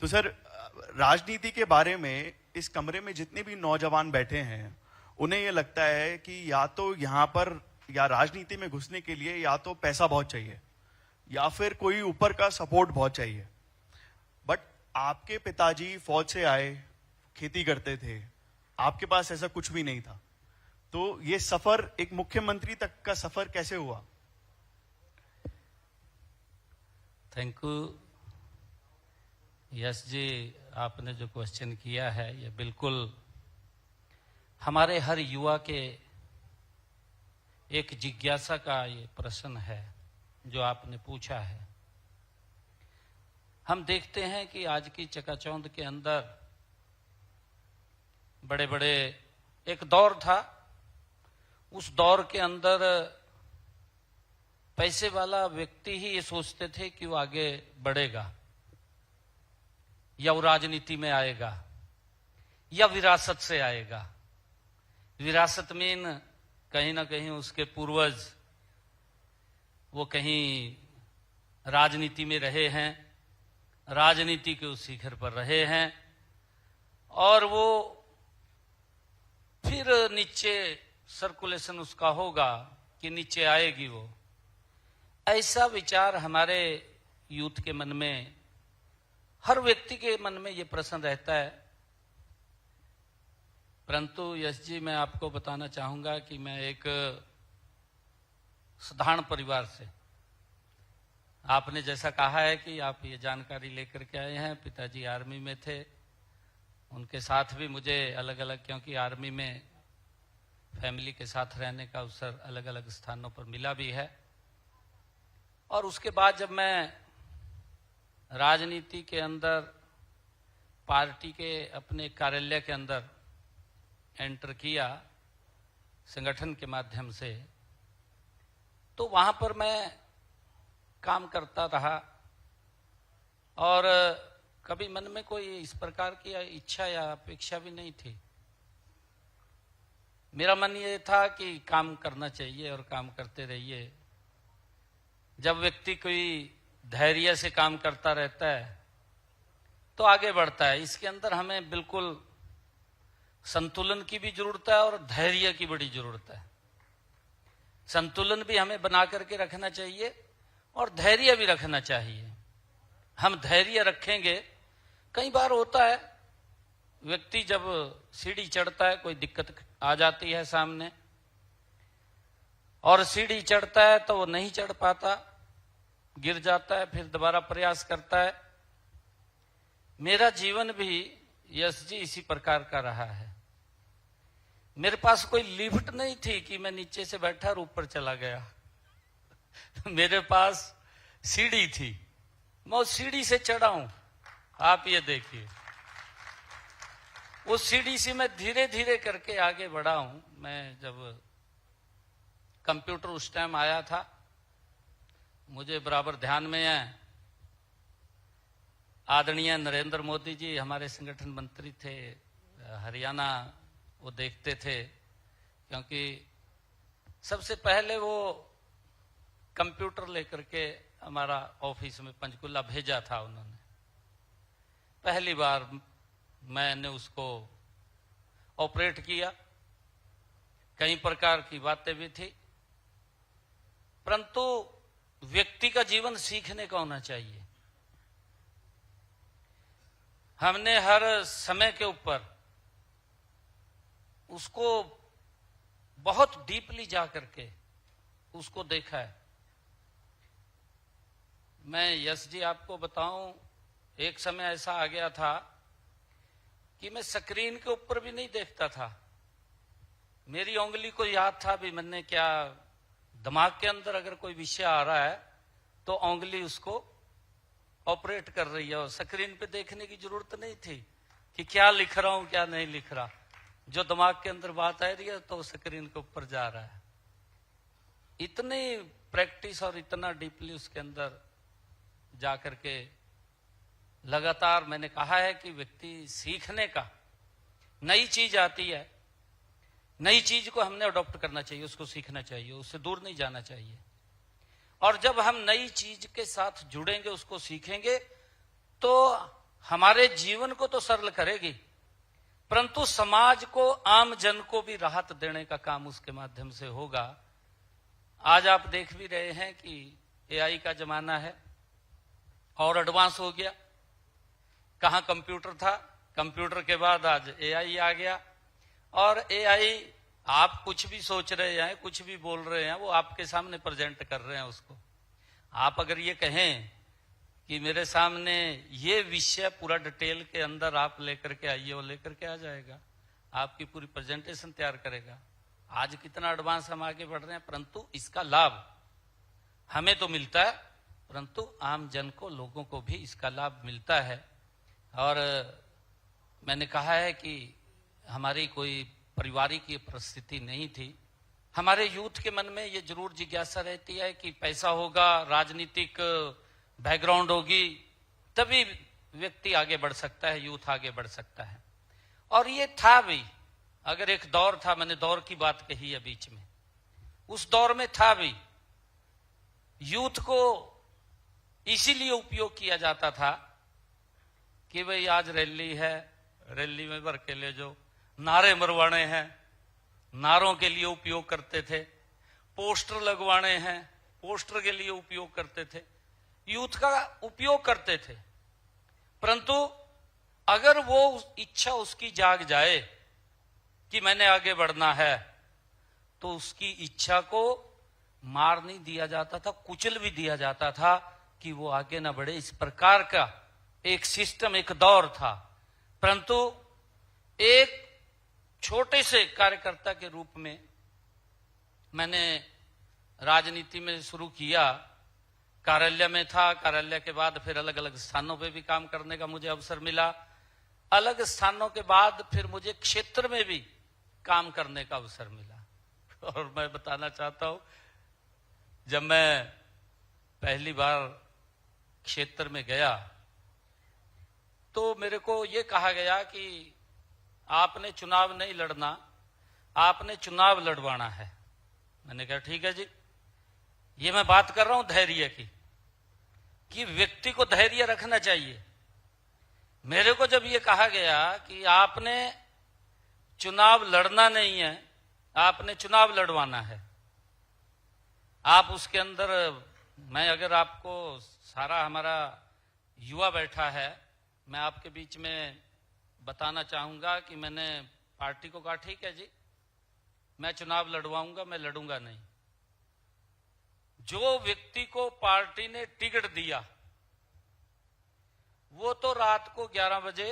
तो सर, राजनीति के बारे में इस कमरे में जितने भी नौजवान बैठे हैं, उन्हें ये लगता है कि या तो यहाँ पर या राजनीति में घुसने के लिए या तो पैसा बहुत चाहिए या फिर कोई ऊपर का सपोर्ट बहुत चाहिए। बट आपके पिताजी फौज से आए, खेती करते थे, आपके पास ऐसा कुछ भी नहीं था। तो ये सफर, एक मुख्यमंत्री तक का सफर कैसे हुआ? थैंक यू यश जी, आपने जो क्वेश्चन किया है ये बिल्कुल हमारे हर युवा के एक जिज्ञासा का ये प्रश्न है जो आपने पूछा है। हम देखते हैं कि आज की चकाचौंध के अंदर बड़े बड़े एक दौर था, उस दौर के अंदर पैसे वाला व्यक्ति ही ये सोचते थे कि वो आगे बढ़ेगा या वो राजनीति में आएगा या विरासत से आएगा। विरासत मीन कहीं ना कहीं उसके पूर्वज वो कहीं राजनीति में रहे हैं, राजनीति के उस शिखर पर रहे हैं और वो फिर नीचे सर्कुलेशन उसका होगा कि नीचे आएगी वो। ऐसा विचार हमारे यूथ के मन में, हर व्यक्ति के मन में ये प्रश्न रहता है। परंतु यश जी, मैं आपको बताना चाहूंगा कि मैं एक साधारण परिवार से, आपने जैसा कहा है कि आप ये जानकारी लेकर के आए हैं, पिताजी आर्मी में थे, उनके साथ भी मुझे अलग अलग, क्योंकि आर्मी में फैमिली के साथ रहने का अवसर अलग अलग स्थानों पर मिला भी है। और उसके बाद जब मैं राजनीति के अंदर पार्टी के अपने कार्यालय के अंदर एंटर किया संगठन के माध्यम से, तो वहां पर मैं काम करता रहा और कभी मन में कोई इस प्रकार की इच्छा या अपेक्षा भी नहीं थी। मेरा मन ये था कि काम करना चाहिए और काम करते रहिए। जब व्यक्ति कोई धैर्य से काम करता रहता है तो आगे बढ़ता है। इसके अंदर हमें बिल्कुल संतुलन की भी जरूरत है और धैर्य की बड़ी जरूरत है। संतुलन भी हमें बना करके रखना चाहिए और धैर्य भी रखना चाहिए। हम धैर्य रखेंगे, कई बार होता है व्यक्ति जब सीढ़ी चढ़ता है, कोई दिक्कत आ जाती है सामने और सीढ़ी चढ़ता है तो वो नहीं चढ़ पाता, गिर जाता है, फिर दोबारा प्रयास करता है। मेरा जीवन भी यश जी इसी प्रकार का रहा है। मेरे पास कोई लिफ्ट नहीं थी कि मैं नीचे से बैठा और ऊपर चला गया। मेरे पास सीढ़ी थी, मैं उस सीढ़ी से चढ़ा हूं। आप ये देखिए, उस सीढ़ी से मैं धीरे धीरे करके आगे बढ़ा हूं। मैं जब कंप्यूटर उस टाइम आया था, मुझे बराबर ध्यान में है, आदरणीय नरेंद्र मोदी जी हमारे संगठन मंत्री थे, हरियाणा वो देखते थे, क्योंकि सबसे पहले वो कंप्यूटर लेकर के हमारा ऑफिस में पंचकुला भेजा था उन्होंने। पहली बार मैंने उसको ऑपरेट किया, कई प्रकार की बातें भी थी। परंतु व्यक्ति का जीवन सीखने का होना चाहिए। हमने हर समय के ऊपर उसको बहुत डीपली जा करके उसको देखा है। मैं यश जी आपको बताऊं, एक समय ऐसा आ गया था कि मैं स्क्रीन के ऊपर भी नहीं देखता था। मेरी उंगली को याद था भी मैंने क्या, दिमाग के अंदर अगर कोई विषय आ रहा है तो उंगली उसको ऑपरेट कर रही है और स्क्रीन पे देखने की जरूरत नहीं थी कि क्या लिख रहा हूं क्या नहीं लिख रहा। जो दिमाग के अंदर बात आ रही है तो स्क्रीन के ऊपर जा रहा है। इतनी प्रैक्टिस और इतना डीपली उसके अंदर जा करके लगातार मैंने कहा है कि व्यक्ति सीखने का, नई चीज आती है, नई चीज को हमने अडॉप्ट करना चाहिए, उसको सीखना चाहिए, उससे दूर नहीं जाना चाहिए। और जब हम नई चीज के साथ जुड़ेंगे, उसको सीखेंगे, तो हमारे जीवन को तो सरल करेगी, परंतु समाज को, आम जन को भी राहत देने का काम उसके माध्यम से होगा। आज आप देख भी रहे हैं कि एआई का जमाना है और एडवांस हो गया। कहां कंप्यूटर था, कंप्यूटर के बाद आज एआई आ गया। और एआई, आप कुछ भी सोच रहे हैं, कुछ भी बोल रहे हैं, वो आपके सामने प्रेजेंट कर रहे हैं उसको। आप अगर ये कहें कि मेरे सामने ये विषय पूरा डिटेल के अंदर आप लेकर के आइए, वो लेकर के आ जाएगा, आपकी पूरी प्रेजेंटेशन तैयार करेगा। आज कितना एडवांस हम आगे बढ़ रहे हैं, परंतु इसका लाभ हमें तो मिलता है, परंतु आम जन को, लोगों को भी इसका लाभ मिलता है। और मैंने कहा है कि हमारी कोई पारिवारिक ये परिस्थिति नहीं थी। हमारे यूथ के मन में ये जरूर जिज्ञासा रहती है कि पैसा होगा, राजनीतिक बैकग्राउंड होगी, तभी व्यक्ति आगे बढ़ सकता है, यूथ आगे बढ़ सकता है। और ये था भी, अगर एक दौर था, मैंने दौर की बात कही है बीच में, उस दौर में था भी, यूथ को इसीलिए उपयोग किया जाता था कि भाई आज रैली है, रैली में भर के ले जो नारे मरवाने हैं, नारों के लिए उपयोग करते थे। पोस्टर लगवाने हैं, पोस्टर के लिए उपयोग करते थे, यूथ का उपयोग करते थे। परंतु अगर वो इच्छा उसकी जाग जाए कि मैंने आगे बढ़ना है, तो उसकी इच्छा को मार नहीं दिया जाता था, कुचल भी दिया जाता था कि वो आगे ना बढ़े। इस प्रकार का एक सिस्टम, एक दौर था। परंतु एक छोटे से कार्यकर्ता के रूप में मैंने राजनीति में शुरू किया। कार्यालय में था, कार्यालय के बाद फिर अलग अलग स्थानों पे भी काम करने का मुझे अवसर मिला। अलग स्थानों के बाद फिर मुझे क्षेत्र में भी काम करने का अवसर मिला। और मैं बताना चाहता हूं, जब मैं पहली बार क्षेत्र में गया तो मेरे को यह कहा गया कि आपने चुनाव नहीं लड़ना, आपने चुनाव लड़वाना है। मैंने कहा ठीक है जी। ये मैं बात कर रहा हूं धैर्य की, कि व्यक्ति को धैर्य रखना चाहिए। मेरे को जब ये कहा गया कि आपने चुनाव लड़ना नहीं है, आपने चुनाव लड़वाना है, आप उसके अंदर, मैं अगर आपको, सारा हमारा युवा बैठा है, मैं आपके बीच में बताना चाहूंगा कि मैंने पार्टी को कहा ठीक है जी, मैं चुनाव लड़वाऊंगा, मैं लड़ूंगा नहीं। जो व्यक्ति को पार्टी ने टिकट दिया वो तो रात को 11 बजे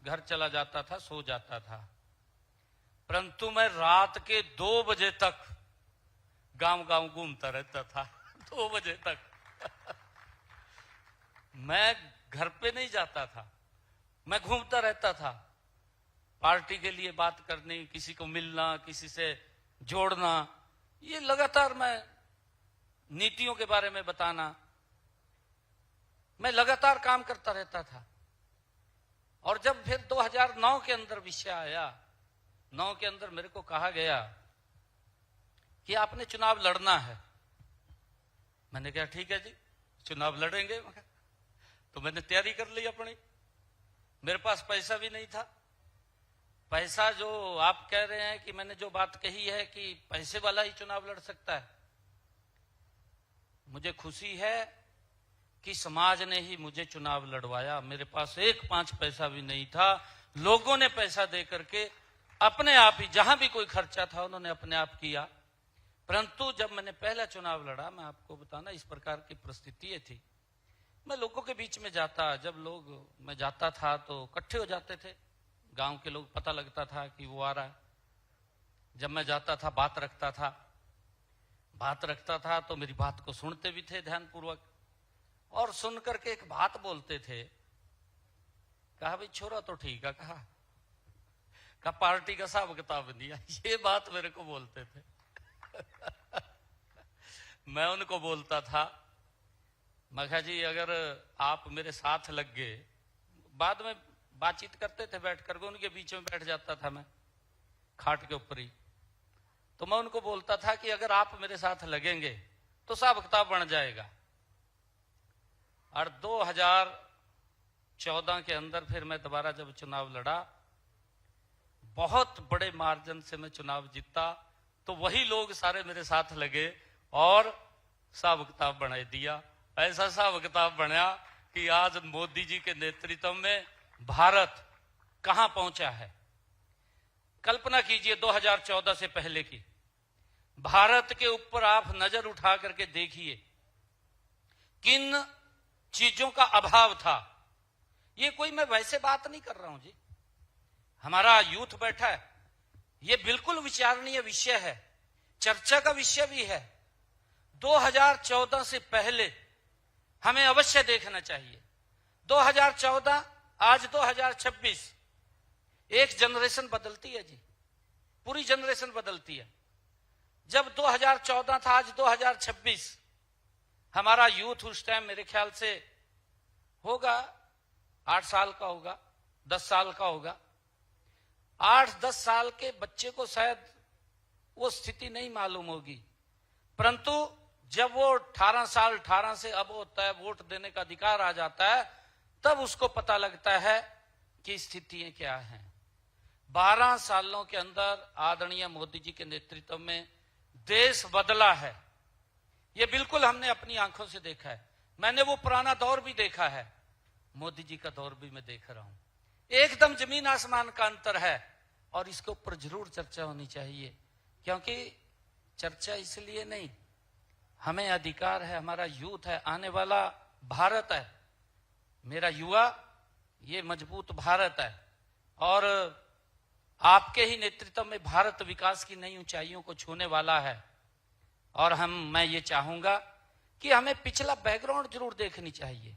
घर चला जाता था, सो जाता था, परंतु मैं रात के 2 बजे तक गांव गांव घूमता रहता था। 2 बजे तक मैं घर पे नहीं जाता था, मैं घूमता रहता था। पार्टी के लिए बात करनी, किसी को मिलना, किसी से जोड़ना, ये लगातार मैं, नीतियों के बारे में बताना, मैं लगातार काम करता रहता था। और जब फिर 2009 के अंदर विषय आया, 9 के अंदर मेरे को कहा गया कि आपने चुनाव लड़ना है। मैंने कहा ठीक है जी, चुनाव लड़ेंगे। तो मैंने तैयारी कर ली अपनी। मेरे पास पैसा भी नहीं था। पैसा, जो आप कह रहे हैं कि मैंने जो बात कही है कि पैसे वाला ही चुनाव लड़ सकता है, मुझे खुशी है कि समाज ने ही मुझे चुनाव लड़वाया। मेरे पास 1 पैसा भी नहीं था। लोगों ने पैसा दे करके अपने आप ही, जहां भी कोई खर्चा था उन्होंने अपने आप किया। परंतु जब मैंने पहला चुनाव लड़ा, मैं आपको बताना, इस प्रकार की परिस्थिति थी। मैं लोगों के बीच में जाता, जब लोग, मैं जाता था तो इकट्ठे हो जाते थे गांव के लोग, पता लगता था कि वो आ रहा है। जब मैं जाता था, बात रखता था तो मेरी बात को सुनते भी थे ध्यानपूर्वक, और सुन करके एक बात बोलते थे। कहा भाई छोरा तो ठीक है, कहा पार्टी का हिसाब किताब नहीं है, ये बात मेरे को बोलते थे। मैं उनको बोलता था, मैं कहा जी अगर आप मेरे साथ लग गए, बाद में बातचीत करते थे बैठ करके, उनके बीच में बैठ जाता था मैं, खाट के ऊपर ही। तो मैं उनको बोलता था कि अगर आप मेरे साथ लगेंगे तो हिसाब किताब बन जाएगा। और 2014 के अंदर फिर मैं दोबारा जब चुनाव लड़ा, बहुत बड़े मार्जिन से मैं चुनाव जीता, तो वही लोग सारे मेरे साथ लगे और हिसाब किताब बना दिया। ऐसा हिसाब किताब बना कि आज मोदी जी के नेतृत्व में भारत कहां पहुंचा है। कल्पना कीजिए 2014 से पहले की भारत के ऊपर आप नजर उठा करके देखिए किन चीजों का अभाव था। ये कोई मैं वैसे बात नहीं कर रहा हूं जी, हमारा यूथ बैठा है, ये बिल्कुल विचारणीय विषय है, चर्चा का विषय भी है। 2014 से पहले हमें अवश्य देखना चाहिए। 2014 आज 2026, एक जनरेशन बदलती है जी, पूरी जनरेशन बदलती है। जब 2014 था, आज 2026, हमारा यूथ उस टाइम मेरे ख्याल से होगा 8 साल का होगा, 10 साल का होगा। 8-10 साल के बच्चे को शायद वो स्थिति नहीं मालूम होगी, परंतु जब वो 18 साल 18 से अब होता है, वोट देने का अधिकार आ जाता है, तब उसको पता लगता है कि स्थितियां क्या हैं। 12 सालों के अंदर आदरणीय मोदी जी के नेतृत्व में देश बदला है, ये बिल्कुल हमने अपनी आंखों से देखा है। मैंने वो पुराना दौर भी देखा है, मोदी जी का दौर भी मैं देख रहा हूं। एकदम जमीन आसमान का अंतर है और इसके ऊपर जरूर चर्चा होनी चाहिए, क्योंकि चर्चा इसलिए नहीं, हमें अधिकार है, हमारा यूथ है, आने वाला भारत है, मेरा युवा, ये मजबूत भारत है और आपके ही नेतृत्व में भारत विकास की नई ऊंचाइयों को छूने वाला है। और मैं ये चाहूंगा कि हमें पिछला बैकग्राउंड जरूर देखनी चाहिए।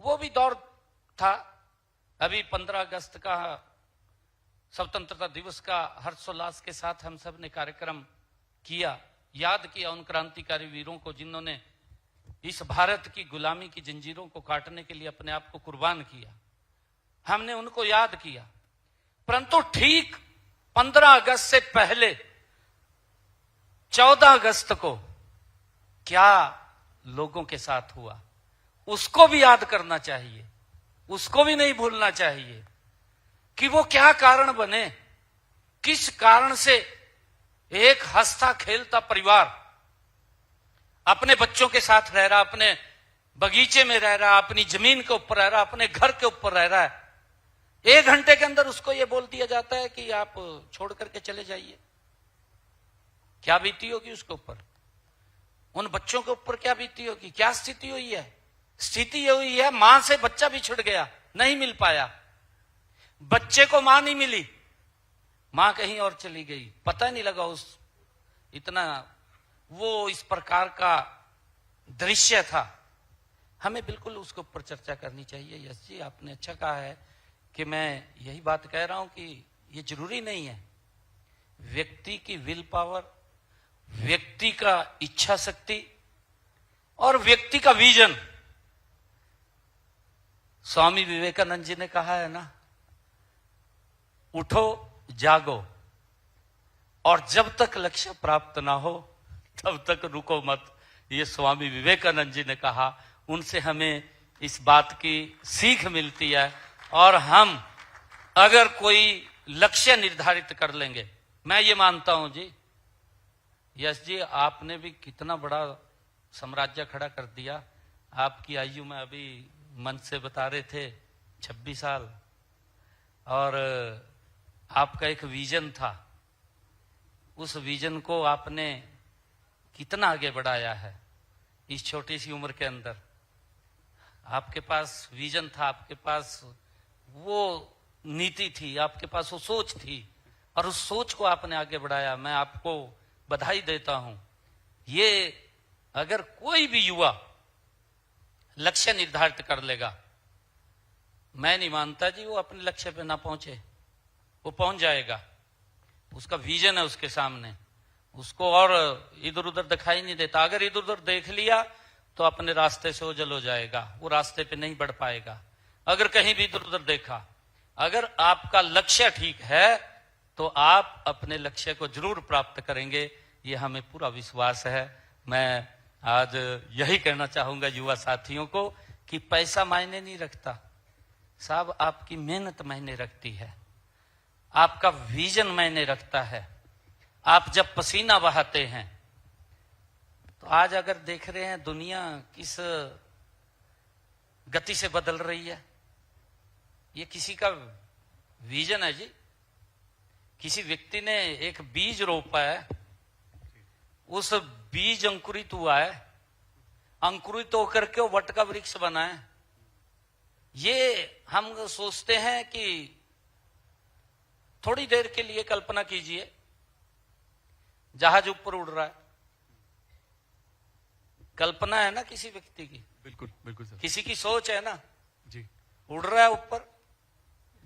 वो भी दौर था, अभी 15 अगस्त का स्वतंत्रता दिवस का हर्षोल्लास के साथ हम सब ने कार्यक्रम किया, याद किया उन क्रांतिकारी वीरों को जिन्होंने इस भारत की गुलामी की जंजीरों को काटने के लिए अपने आप को कुर्बान किया। हमने उनको याद किया, परंतु ठीक 15 अगस्त से पहले 14 अगस्त को क्या लोगों के साथ हुआ, उसको भी याद करना चाहिए, उसको भी नहीं भूलना चाहिए कि वो क्या कारण बने, किस कारण से एक हंसता खेलता परिवार अपने बच्चों के साथ रह रहा, अपने बगीचे में रह रहा, अपनी जमीन के ऊपर रह रहा, अपने घर के ऊपर रह रहा है, 1 घंटे के अंदर उसको यह बोल दिया जाता है कि आप छोड़ करके चले जाइए। क्या बीती होगी उसके ऊपर, उन बच्चों के ऊपर क्या बीती होगी, क्या स्थिति हुई है। स्थिति ये हुई है, मां से बच्चा भी छूट गया, नहीं मिल पाया, बच्चे को मां नहीं मिली, मां कहीं और चली गई, पता नहीं लगा उस इतना, वो इस प्रकार का दृश्य था। हमें बिल्कुल उसके ऊपर चर्चा करनी चाहिए। यश जी, आपने अच्छा कहा है कि मैं यही बात कह रहा हूं कि ये जरूरी नहीं है, व्यक्ति की विल पावर, व्यक्ति का इच्छा शक्ति और व्यक्ति का विजन। स्वामी विवेकानंद जी ने कहा है ना, उठो जागो और जब तक लक्ष्य प्राप्त ना हो तब तक रुको मत। ये स्वामी विवेकानंद जी ने कहा, उनसे हमें इस बात की सीख मिलती है। और हम अगर कोई लक्ष्य निर्धारित कर लेंगे, मैं ये मानता हूं जी, यश जी आपने भी कितना बड़ा साम्राज्य खड़ा कर दिया। आपकी आयु में अभी मन से बता रहे थे 26 साल, और आपका एक विजन था, उस विजन को आपने कितना आगे बढ़ाया है इस छोटी सी उम्र के अंदर। आपके पास विजन था, आपके पास वो नीति थी, आपके पास वो सोच थी, और उस सोच को आपने आगे बढ़ाया। मैं आपको बधाई देता हूं। ये अगर कोई भी युवा लक्ष्य निर्धारित कर लेगा, मैं नहीं मानता जी वो अपने लक्ष्य पे ना पहुंचे, वो पहुंच जाएगा। उसका विजन है उसके सामने, उसको और इधर उधर दिखाई नहीं देता। अगर इधर उधर देख लिया तो अपने रास्ते से ओझल हो जाएगा, वो रास्ते पे नहीं बढ़ पाएगा। अगर कहीं भी इधर उधर देखा, अगर आपका लक्ष्य ठीक है तो आप अपने लक्ष्य को जरूर प्राप्त करेंगे, ये हमें पूरा विश्वास है। मैं आज यही कहना चाहूंगा युवा साथियों को कि पैसा मायने नहीं रखता, साहब आपकी मेहनत मायने रखती है, आपका विजन मायने रखता है। आप जब पसीना बहाते हैं तो आज अगर देख रहे हैं दुनिया किस गति से बदल रही है, ये किसी का विजन है जी। किसी व्यक्ति ने एक बीज रोपा है, उस बीज अंकुरित हुआ है, अंकुरित होकर के वो वट का वृक्ष बना है। ये हम सोचते हैं कि थोड़ी देर के लिए कल्पना कीजिए, जहाज ऊपर उड़ रहा है, कल्पना है ना किसी व्यक्ति की, बिल्कुल बिल्कुल सर, किसी की सोच है ना जी, उड़ रहा है, ऊपर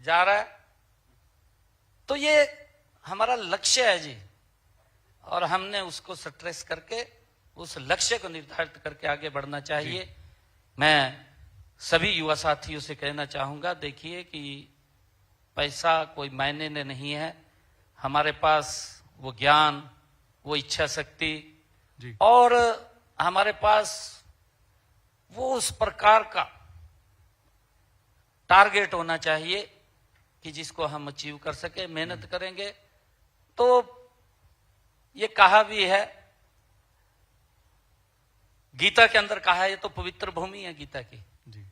जा रहा है। तो ये हमारा लक्ष्य है जी, और हमने उसको स्ट्रेस करके उस लक्ष्य को निर्धारित करके आगे बढ़ना चाहिए। मैं सभी युवा साथियों से कहना चाहूंगा, देखिए कि पैसा कोई मायने नहीं है, हमारे पास वो ज्ञान, वो इच्छा शक्ति जी, और हमारे पास वो उस प्रकार का टारगेट होना चाहिए कि जिसको हम अचीव कर सके। मेहनत करेंगे तो ये कहा भी है, गीता के अंदर कहा है, ये तो पवित्र भूमि है गीता की, जी,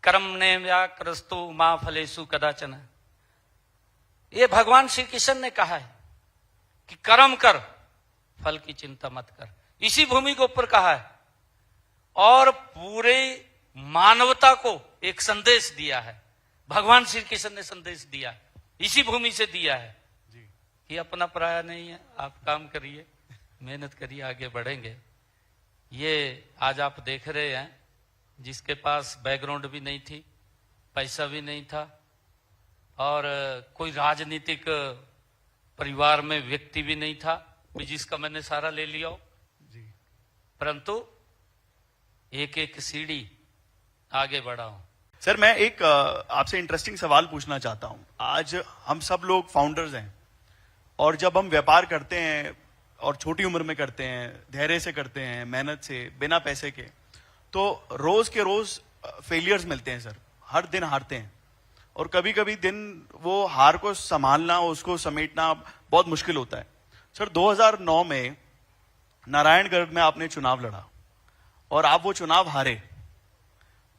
कर्म ने व्याकृस्तु मां फलेषु कदाचन। ये भगवान श्री कृष्ण ने कहा है कि कर्म कर, फल की चिंता मत कर। इसी भूमि के ऊपर कहा है और पूरे मानवता को एक संदेश दिया है। भगवान श्री कृष्ण ने संदेश दिया, इसी भूमि से दिया है जी, कि अपना पराया नहीं है, आप काम करिए, मेहनत करिए, आगे बढ़ेंगे। ये आज आप देख रहे हैं, जिसके पास बैकग्राउंड भी नहीं थी, पैसा भी नहीं था और कोई राजनीतिक परिवार में व्यक्ति भी नहीं था जिसका मैंने सारा ले लिया हो, जी, परंतु एक एक सीढ़ी आगे बढ़ा हूं। सर मैं एक आपसे इंटरेस्टिंग सवाल पूछना चाहता हूं। आज हम सब लोग फाउंडर्स हैं और जब हम व्यापार करते हैं और छोटी उम्र में करते हैं, धैर्य से करते हैं, मेहनत से, बिना पैसे के, तो रोज के रोज फेलियर्स मिलते हैं सर, हर दिन हारते हैं और कभी कभी दिन वो हार को संभालना, उसको समेटना बहुत मुश्किल होता है। सर 2009 में नारायणगढ़ में आपने चुनाव लड़ा और आप वो चुनाव हारे।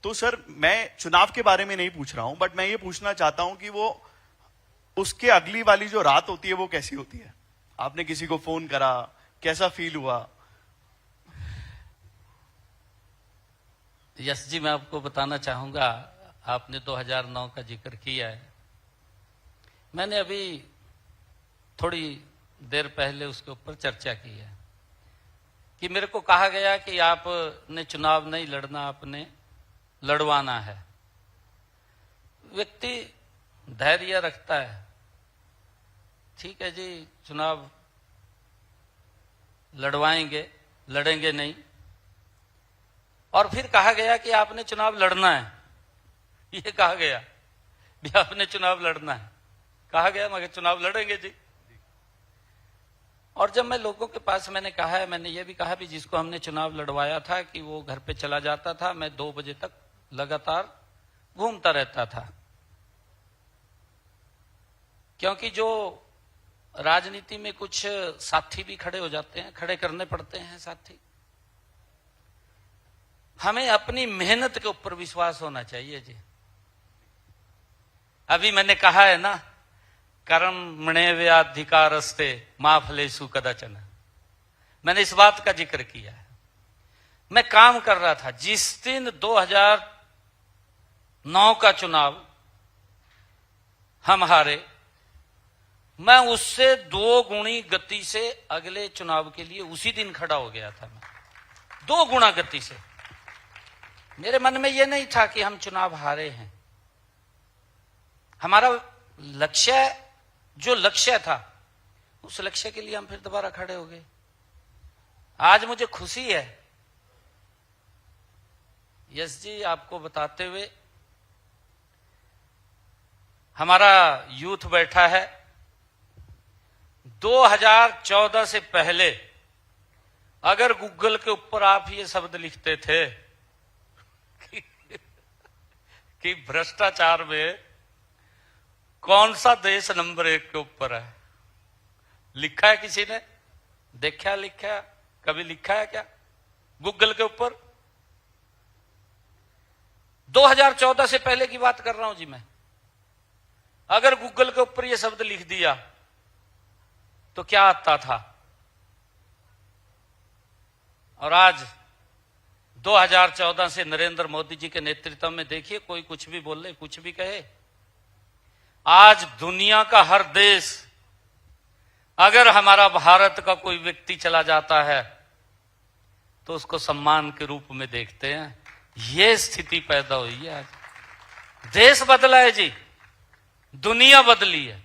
तो सर मैं चुनाव के बारे में नहीं पूछ रहा हूं, बट मैं ये पूछना चाहता हूं कि वो उसके अगली वाली जो रात होती है वो कैसी होती है? आपने किसी को फोन करा, कैसा फील हुआ? यस जी, मैं आपको बताना चाहूंगा, आपने 2009 का जिक्र किया है, मैंने अभी थोड़ी देर पहले उसके ऊपर चर्चा की है कि मेरे को कहा गया कि आपने चुनाव नहीं लड़ना, आपने लड़वाना है। व्यक्ति धैर्य रखता है, ठीक है जी, चुनाव लड़वाएंगे, लड़ेंगे नहीं। और फिर कहा गया कि आपने चुनाव लड़ना है, ये कहा गया भी आपने चुनाव लड़ना है, कहा गया मगर चुनाव लड़ेंगे जी। और जब मैं लोगों के पास मैंने कहा है, मैंने ये भी कहा भी जिसको हमने चुनाव लड़वाया था कि वो घर पे चला जाता था, मैं 2 बजे तक लगातार घूमता रहता था, क्योंकि जो राजनीति में कुछ साथी भी खड़े हो जाते हैं, खड़े करने पड़ते हैं साथी। हमें अपनी मेहनत के ऊपर विश्वास होना चाहिए जी। अभी मैंने कहा है ना, कर्मण्येवाधिकारस्ते मा फलेषु कदाचन, मैंने इस बात का जिक्र किया है। मैं काम कर रहा था, जिस दिन 2009 का चुनाव हम हारे, मैं उससे 2 गुणी गति से अगले चुनाव के लिए उसी दिन खड़ा हो गया था। मैं 2 गुना गति से, मेरे मन में यह नहीं था कि हम चुनाव हारे हैं। हमारा लक्ष्य, जो लक्ष्य था, उस लक्ष्य के लिए हम फिर दोबारा खड़े हो गए। आज मुझे खुशी है यश जी आपको बताते हुए, हमारा यूथ बैठा है। 2014 से पहले अगर गूगल के ऊपर आप ये शब्द लिखते थे कि भ्रष्टाचार में कौन सा देश नंबर 1 के ऊपर है? लिखा है किसी ने? देखा लिखा कभी लिखा है क्या गूगल के ऊपर? 2014 से पहले की बात कर रहा हूं जी मैं। अगर गूगल के ऊपर यह शब्द लिख दिया तो क्या आता था? और आज 2014 से नरेंद्र मोदी जी के नेतृत्व में देखिए, कोई कुछ भी बोले, कुछ भी कहे, आज दुनिया का हर देश अगर हमारा भारत का कोई व्यक्ति चला जाता है तो उसको सम्मान के रूप में देखते हैं। यह स्थिति पैदा हुई है आज। देश बदला है जी, दुनिया बदली है,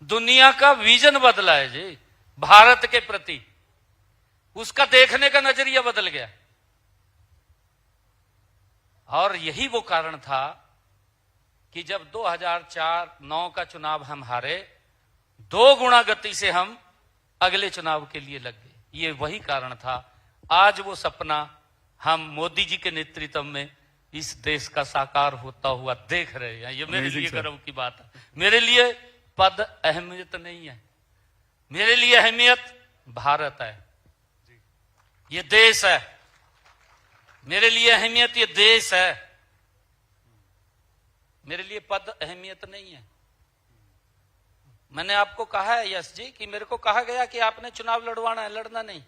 दुनिया का विजन बदला है जी भारत के प्रति, उसका देखने का नजरिया बदल गया। और यही वो कारण था कि जब 2004-9 का चुनाव हम हारे, 2 गुना गति से हम अगले चुनाव के लिए लग गए। ये वही कारण था। आज वो सपना हम मोदी जी के नेतृत्व में इस देश का साकार होता हुआ देख रहे हैं। ये मेरे लिए गर्व की बात है। मेरे लिए पद अहमियत नहीं है, मेरे लिए अहमियत भारत है, ये देश है। मेरे लिए अहमियत ये देश है, मेरे लिए पद अहमियत नहीं है। मैंने आपको कहा है यश जी कि मेरे को कहा गया कि आपने चुनाव लड़वाना है, लड़ना नहीं,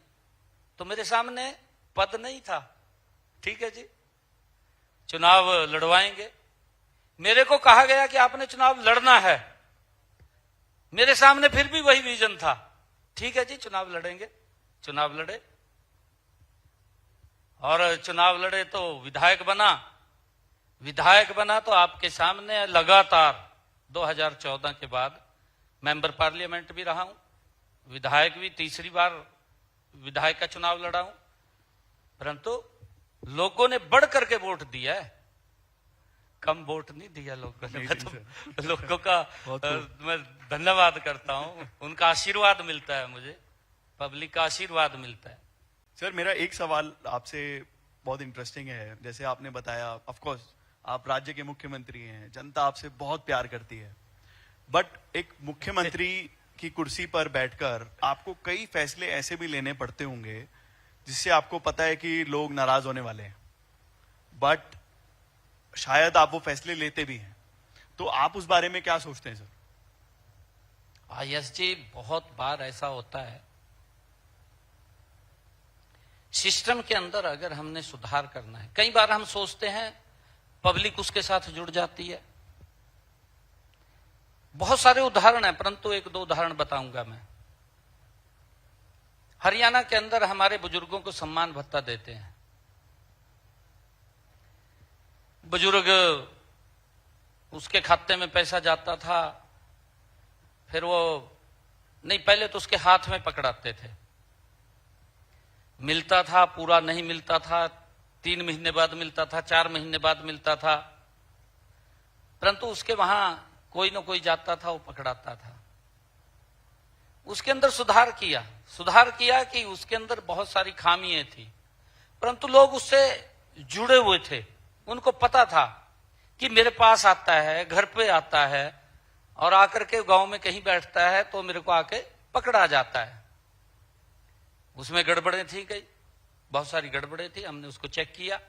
तो मेरे सामने पद नहीं था। ठीक है जी, चुनाव लड़वाएंगे। मेरे को कहा गया कि आपने चुनाव लड़ना है, मेरे सामने फिर भी वही विजन था। ठीक है जी, चुनाव लड़ेंगे। चुनाव लड़े और चुनाव लड़े तो विधायक बना। विधायक बना तो आपके सामने लगातार 2014 के बाद मेंबर पार्लियामेंट भी रहा हूं, विधायक भी, तीसरी बार विधायक का चुनाव लड़ा हूं, परंतु लोगों ने बढ़ करके वोट दिया है, कम वोट नहीं दिया लोगों ने। मैं तो लोगों का मैं धन्यवाद करता हूं, उनका आशीर्वाद मिलता है मुझे, पब्लिक का आशीर्वाद मिलता है। सर, मेरा एक सवाल आपसे बहुत इंटरेस्टिंग है। जैसे आपने बताया, ऑफ कोर्स आप राज्य के मुख्यमंत्री हैं, जनता आपसे बहुत प्यार करती है, बट एक मुख्यमंत्री की कुर्सी पर बैठकर आपको कई फैसले ऐसे भी लेने पड़ते होंगे जिससे आपको पता है कि लोग नाराज होने वाले हैं, बट शायद आप वो फैसले लेते भी हैं। तो आप उस बारे में क्या सोचते हैं सर? यश जी, बहुत बार ऐसा होता है, सिस्टम के अंदर अगर हमने सुधार करना है, कई बार हम सोचते हैं पब्लिक उसके साथ जुड़ जाती है। बहुत सारे उदाहरण हैं, परंतु 1-2 उदाहरण बताऊंगा मैं। हरियाणा के अंदर हमारे बुजुर्गों को सम्मान भत्ता देते हैं। बुजुर्ग, उसके खाते में पैसा जाता था, फिर वो नहीं, पहले तो उसके हाथ में पकड़ाते थे, मिलता था, पूरा नहीं मिलता था, 3 महीने बाद मिलता था, 4 महीने बाद मिलता था, परंतु उसके वहां कोई ना कोई जाता था, वो पकड़ाता था। उसके अंदर सुधार किया कि उसके अंदर बहुत सारी खामियां थी, परंतु लोग उससे जुड़े हुए थे। उनको पता था कि मेरे पास आता है, घर पे आता है, और आकर के गांव में कहीं बैठता है तो मेरे को आके पकड़ा जाता है। उसमें गड़बड़ें थी, कई बहुत सारी गड़बड़ें थी। हमने उसको चेक किया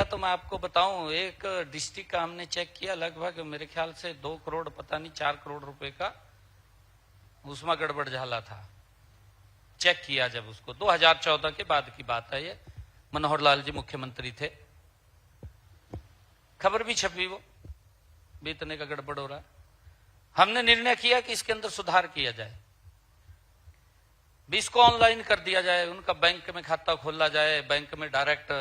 तो मैं आपको बताऊं, एक डिस्ट्रिक्ट का हमने चेक किया, लगभग मेरे ख्याल से 2 करोड़, पता नहीं 4 करोड़ रुपए का उसमें गड़बड़ झाला था। चेक किया जब उसको, 2014 के बाद की बात है ये, मनोहर लाल जी मुख्यमंत्री थे, खबर भी छपी वो भी इतने का गड़बड़ हो रहा है। हमने निर्णय किया कि इसके अंदर सुधार किया जाए, भी इसको ऑनलाइन कर दिया जाए, उनका बैंक में खाता खोला जाए, बैंक में डायरेक्ट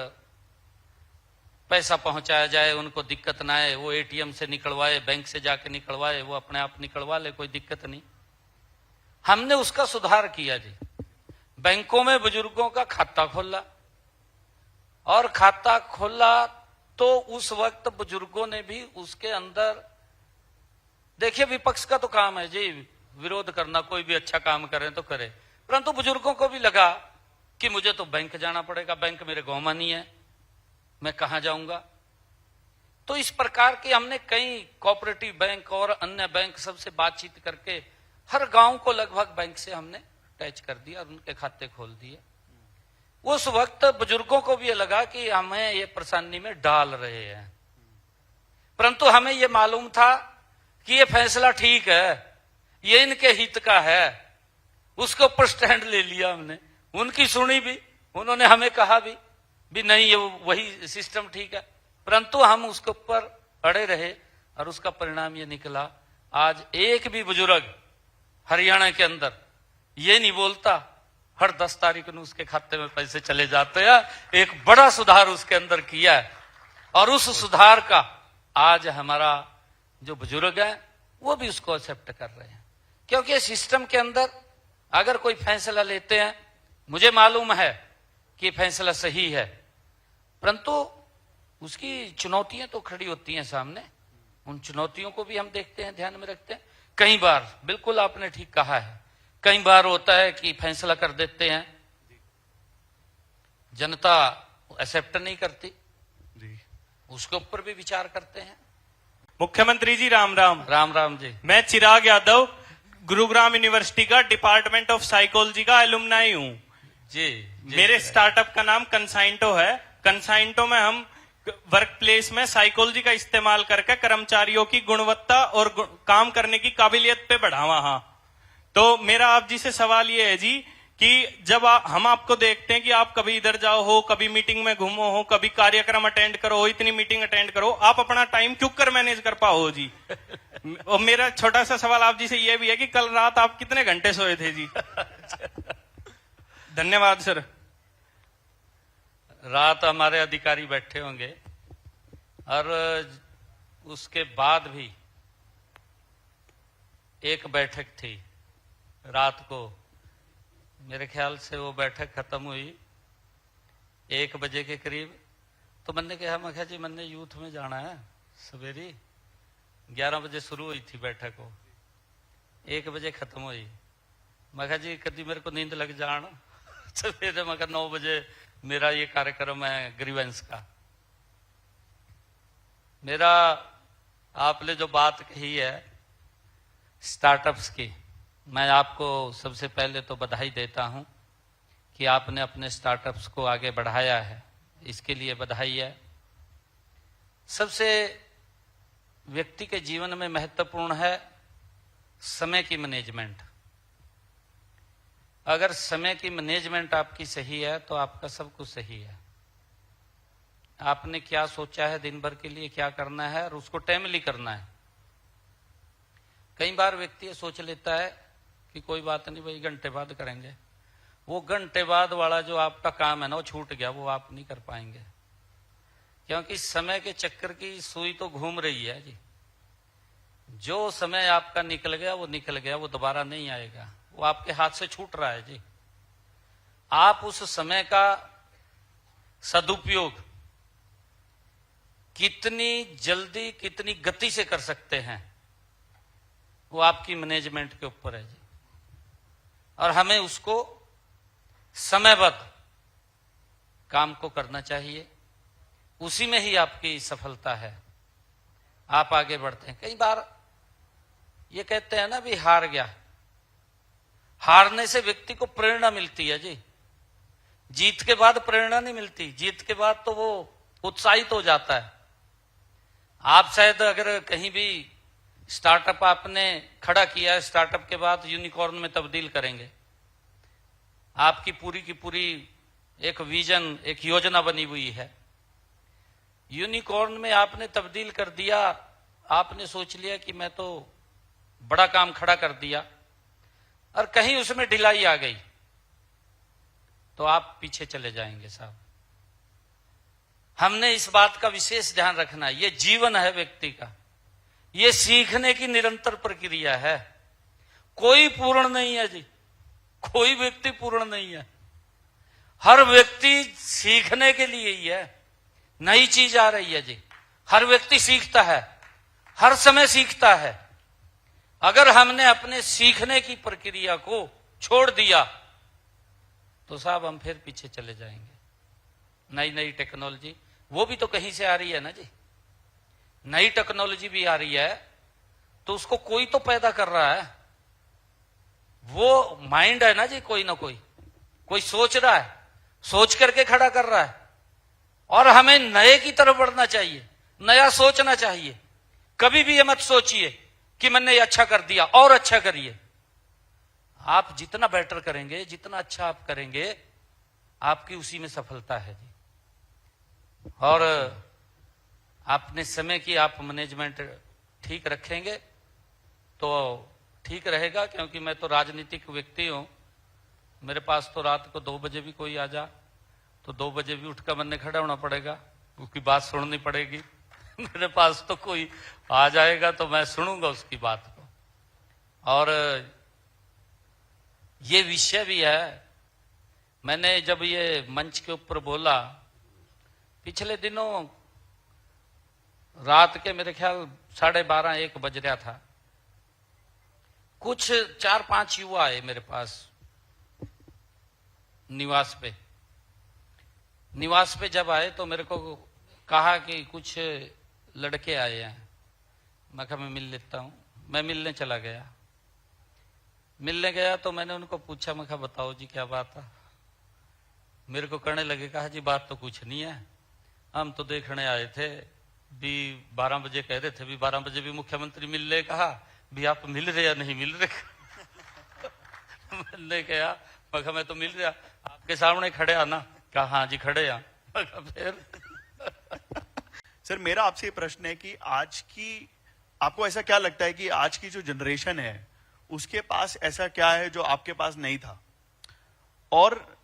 पैसा पहुंचाया जाए, उनको दिक्कत ना आए, वो एटीएम से निकलवाए, बैंक से जाके निकलवाए, वो अपने आप निकलवा ले, कोई दिक्कत नहीं। हमने उसका सुधार किया जी। बैंकों में बुजुर्गों का खाता खोला, और खाता खोला तो उस वक्त बुजुर्गों ने भी उसके अंदर, देखिए विपक्ष का तो काम है जी विरोध करना, कोई भी अच्छा काम करे तो करे, परंतु बुजुर्गों को भी लगा कि मुझे तो बैंक जाना पड़ेगा, बैंक मेरे गांव में नहीं है, मैं कहां जाऊंगा। तो इस प्रकार के हमने कई कोऑपरेटिव बैंक और अन्य बैंक सबसे बातचीत करके हर गांव को लगभग बैंक से हमने अटैच कर दिया और उनके खाते खोल दिए। उस वक्त बुजुर्गों को भी ये लगा कि हमें ये परेशानी में डाल रहे हैं, परंतु हमें ये मालूम था कि ये फैसला ठीक है, ये इनके हित का है। उसके ऊपर स्टैंड ले लिया हमने, उनकी सुनी भी, उन्होंने हमें कहा भी नहीं ये वही सिस्टम ठीक है, परंतु हम उसके ऊपर अड़े रहे और उसका परिणाम ये निकला। आज एक भी बुजुर्ग हरियाणा के अंदर ये नहीं बोलता हर 10 तारीख को उसके खाते में पैसे चले जाते हैं। एक बड़ा सुधार उसके अंदर किया है और उस सुधार का आज हमारा जो बुजुर्ग है वो भी उसको एक्सेप्ट कर रहे हैं, क्योंकि सिस्टम के अंदर अगर कोई फैसला लेते हैं, मुझे मालूम है कि फैसला सही है, परंतु उसकी चुनौतियां तो खड़ी होती हैं सामने। उन चुनौतियों को भी हम देखते हैं, ध्यान में रखते हैं। कई बार बिल्कुल आपने ठीक कहा है, कई बार होता है कि फैसला कर देते हैं, जनता एक्सेप्ट नहीं करती, उसके ऊपर भी विचार करते हैं। मुख्यमंत्री जी राम राम। राम राम जी। मैं चिराग यादव गुरुग्राम यूनिवर्सिटी का डिपार्टमेंट ऑफ साइकोलॉजी का एलुमनाई हूँ जी। मेरे स्टार्टअप का नाम कंसाइंटो है। कंसाइंटो में हम वर्क प्लेस में साइकोलॉजी का इस्तेमाल करके कर्मचारियों की गुणवत्ता और काम करने की काबिलियत पे बढ़ावा। हाँ, तो मेरा आप जी से सवाल ये है जी कि जब हम आपको देखते हैं कि आप कभी इधर जाओ हो, कभी मीटिंग में घूमो हो, कभी कार्यक्रम अटेंड करो हो, इतनी मीटिंग अटेंड करो, आप अपना टाइम क्यों कर मैनेज कर पाओ जी। और मेरा छोटा सा सवाल आप जी से ये भी है कि कल रात आप कितने घंटे सोए थे जी। धन्यवाद सर। रात हमारे अधिकारी बैठे होंगे और उसके बाद भी एक बैठक थी रात को, मेरे ख्याल से वो बैठक खत्म हुई 1 बजे के करीब। तो मैंने कहा, मैं कहा जी मैंने यूथ में जाना है, सवेरे 11 बजे शुरू हुई थी बैठक, को 1 बजे खत्म हुई। मैं कहा जी कभी मेरे को नींद लग जाना सवेरे, मैं कहा 9 बजे मेरा ये कार्यक्रम है ग्रीवेंस का। मेरा आपने जो बात कही है स्टार्टअप्स की, मैं आपको सबसे पहले तो बधाई देता हूं कि आपने अपने स्टार्टअप्स को आगे बढ़ाया है, इसके लिए बधाई है। सबसे व्यक्ति के जीवन में महत्वपूर्ण है समय की मैनेजमेंट। अगर समय की मैनेजमेंट आपकी सही है तो आपका सब कुछ सही है। आपने क्या सोचा है दिन भर के लिए क्या करना है और उसको टाइमली करना है। कई बार व्यक्ति ये सोच लेता है कि कोई बात नहीं भाई घंटे बाद करेंगे, वो घंटे बाद वाला जो आपका काम है ना वो छूट गया, वो आप नहीं कर पाएंगे, क्योंकि समय के चक्कर की सुई तो घूम रही है जी। जो समय आपका निकल गया वो निकल गया, वो दोबारा नहीं आएगा, वो आपके हाथ से छूट रहा है जी। आप उस समय का सदुपयोग कितनी जल्दी कितनी गति से कर सकते हैं वो आपकी मैनेजमेंट के ऊपर है जी। और हमें उसको समयबद्ध काम को करना चाहिए, उसी में ही आपकी सफलता है, आप आगे बढ़ते हैं। कई बार ये कहते हैं ना भी हार गया, हारने से व्यक्ति को प्रेरणा मिलती है जी, जीत के बाद प्रेरणा नहीं मिलती, जीत के बाद तो वो उत्साहित हो जाता है। आप शायद अगर कहीं भी स्टार्टअप आपने खड़ा किया है, स्टार्टअप के बाद यूनिकॉर्न में तब्दील करेंगे, आपकी पूरी की पूरी एक विजन एक योजना बनी हुई है, यूनिकॉर्न में आपने तब्दील कर दिया, आपने सोच लिया कि मैं तो बड़ा काम खड़ा कर दिया और कहीं उसमें ढिलाई आ गई तो आप पीछे चले जाएंगे साहब। हमने इस बात का विशेष ध्यान रखना है, ये जीवन है व्यक्ति का, ये सीखने की निरंतर प्रक्रिया है, कोई पूर्ण नहीं है जी, कोई व्यक्ति पूर्ण नहीं है, हर व्यक्ति सीखने के लिए ही है, नई चीज आ रही है जी, हर व्यक्ति सीखता है, हर समय सीखता है। अगर हमने अपने सीखने की प्रक्रिया को छोड़ दिया तो साहब हम फिर पीछे चले जाएंगे। नई नई टेक्नोलॉजी, वो भी तो कहीं से आ रही है ना जी। नई टेक्नोलॉजी भी आ रही है तो उसको कोई तो पैदा कर रहा है। वो माइंड है ना जी, कोई ना कोई सोच रहा है, सोच करके खड़ा कर रहा है। और हमें नए की तरफ बढ़ना चाहिए, नया सोचना चाहिए। कभी भी ये मत सोचिए कि मैंने ये अच्छा कर दिया और अच्छा करिए। आप जितना बेटर करेंगे, जितना अच्छा आप करेंगे, आपकी उसी में सफलता है जी। और अपने समय की आप मैनेजमेंट ठीक रखेंगे तो ठीक रहेगा। क्योंकि मैं तो राजनीतिक व्यक्ति हूं, मेरे पास तो रात को 2 बजे भी कोई आ जा तो 2 बजे भी उठकर मैंने खड़ा होना पड़ेगा, उसकी बात सुननी पड़ेगी। मेरे पास तो कोई आ जाएगा तो मैं सुनूंगा उसकी बात को। और ये विषय भी है, मैंने जब ये मंच के ऊपर बोला, पिछले दिनों रात के मेरे ख्याल 12:30-1 बज रहा था, कुछ 4-5 युवा आए मेरे पास निवास पे जब आए तो मेरे को कहा कि कुछ लड़के आए हैं। मैं कहा मैं मिल लेता हूं। मैं मिलने चला गया। मिलने गया तो मैंने उनको पूछा, मैं कहा बताओ जी क्या बात है। मेरे को कहने लगे, कहा जी बात तो कुछ नहीं है, हम तो देखने आए थे भी 12 बजे कह रहे थे, भी 12 बजे भी मुख्यमंत्री मिलने कहा, भी आप मिल रहे या नहीं मिल रहे। मैंने कहा, मैं तो मिल रहा, आपके सामने खड़े आना। कहा हाँ जी खड़े आ। फिर सर मेरा आपसे ये प्रश्न है कि आज की, आपको ऐसा क्या लगता है कि आज की जो जनरेशन है उसके पास ऐसा क्या है जो आपके पास नहीं था, और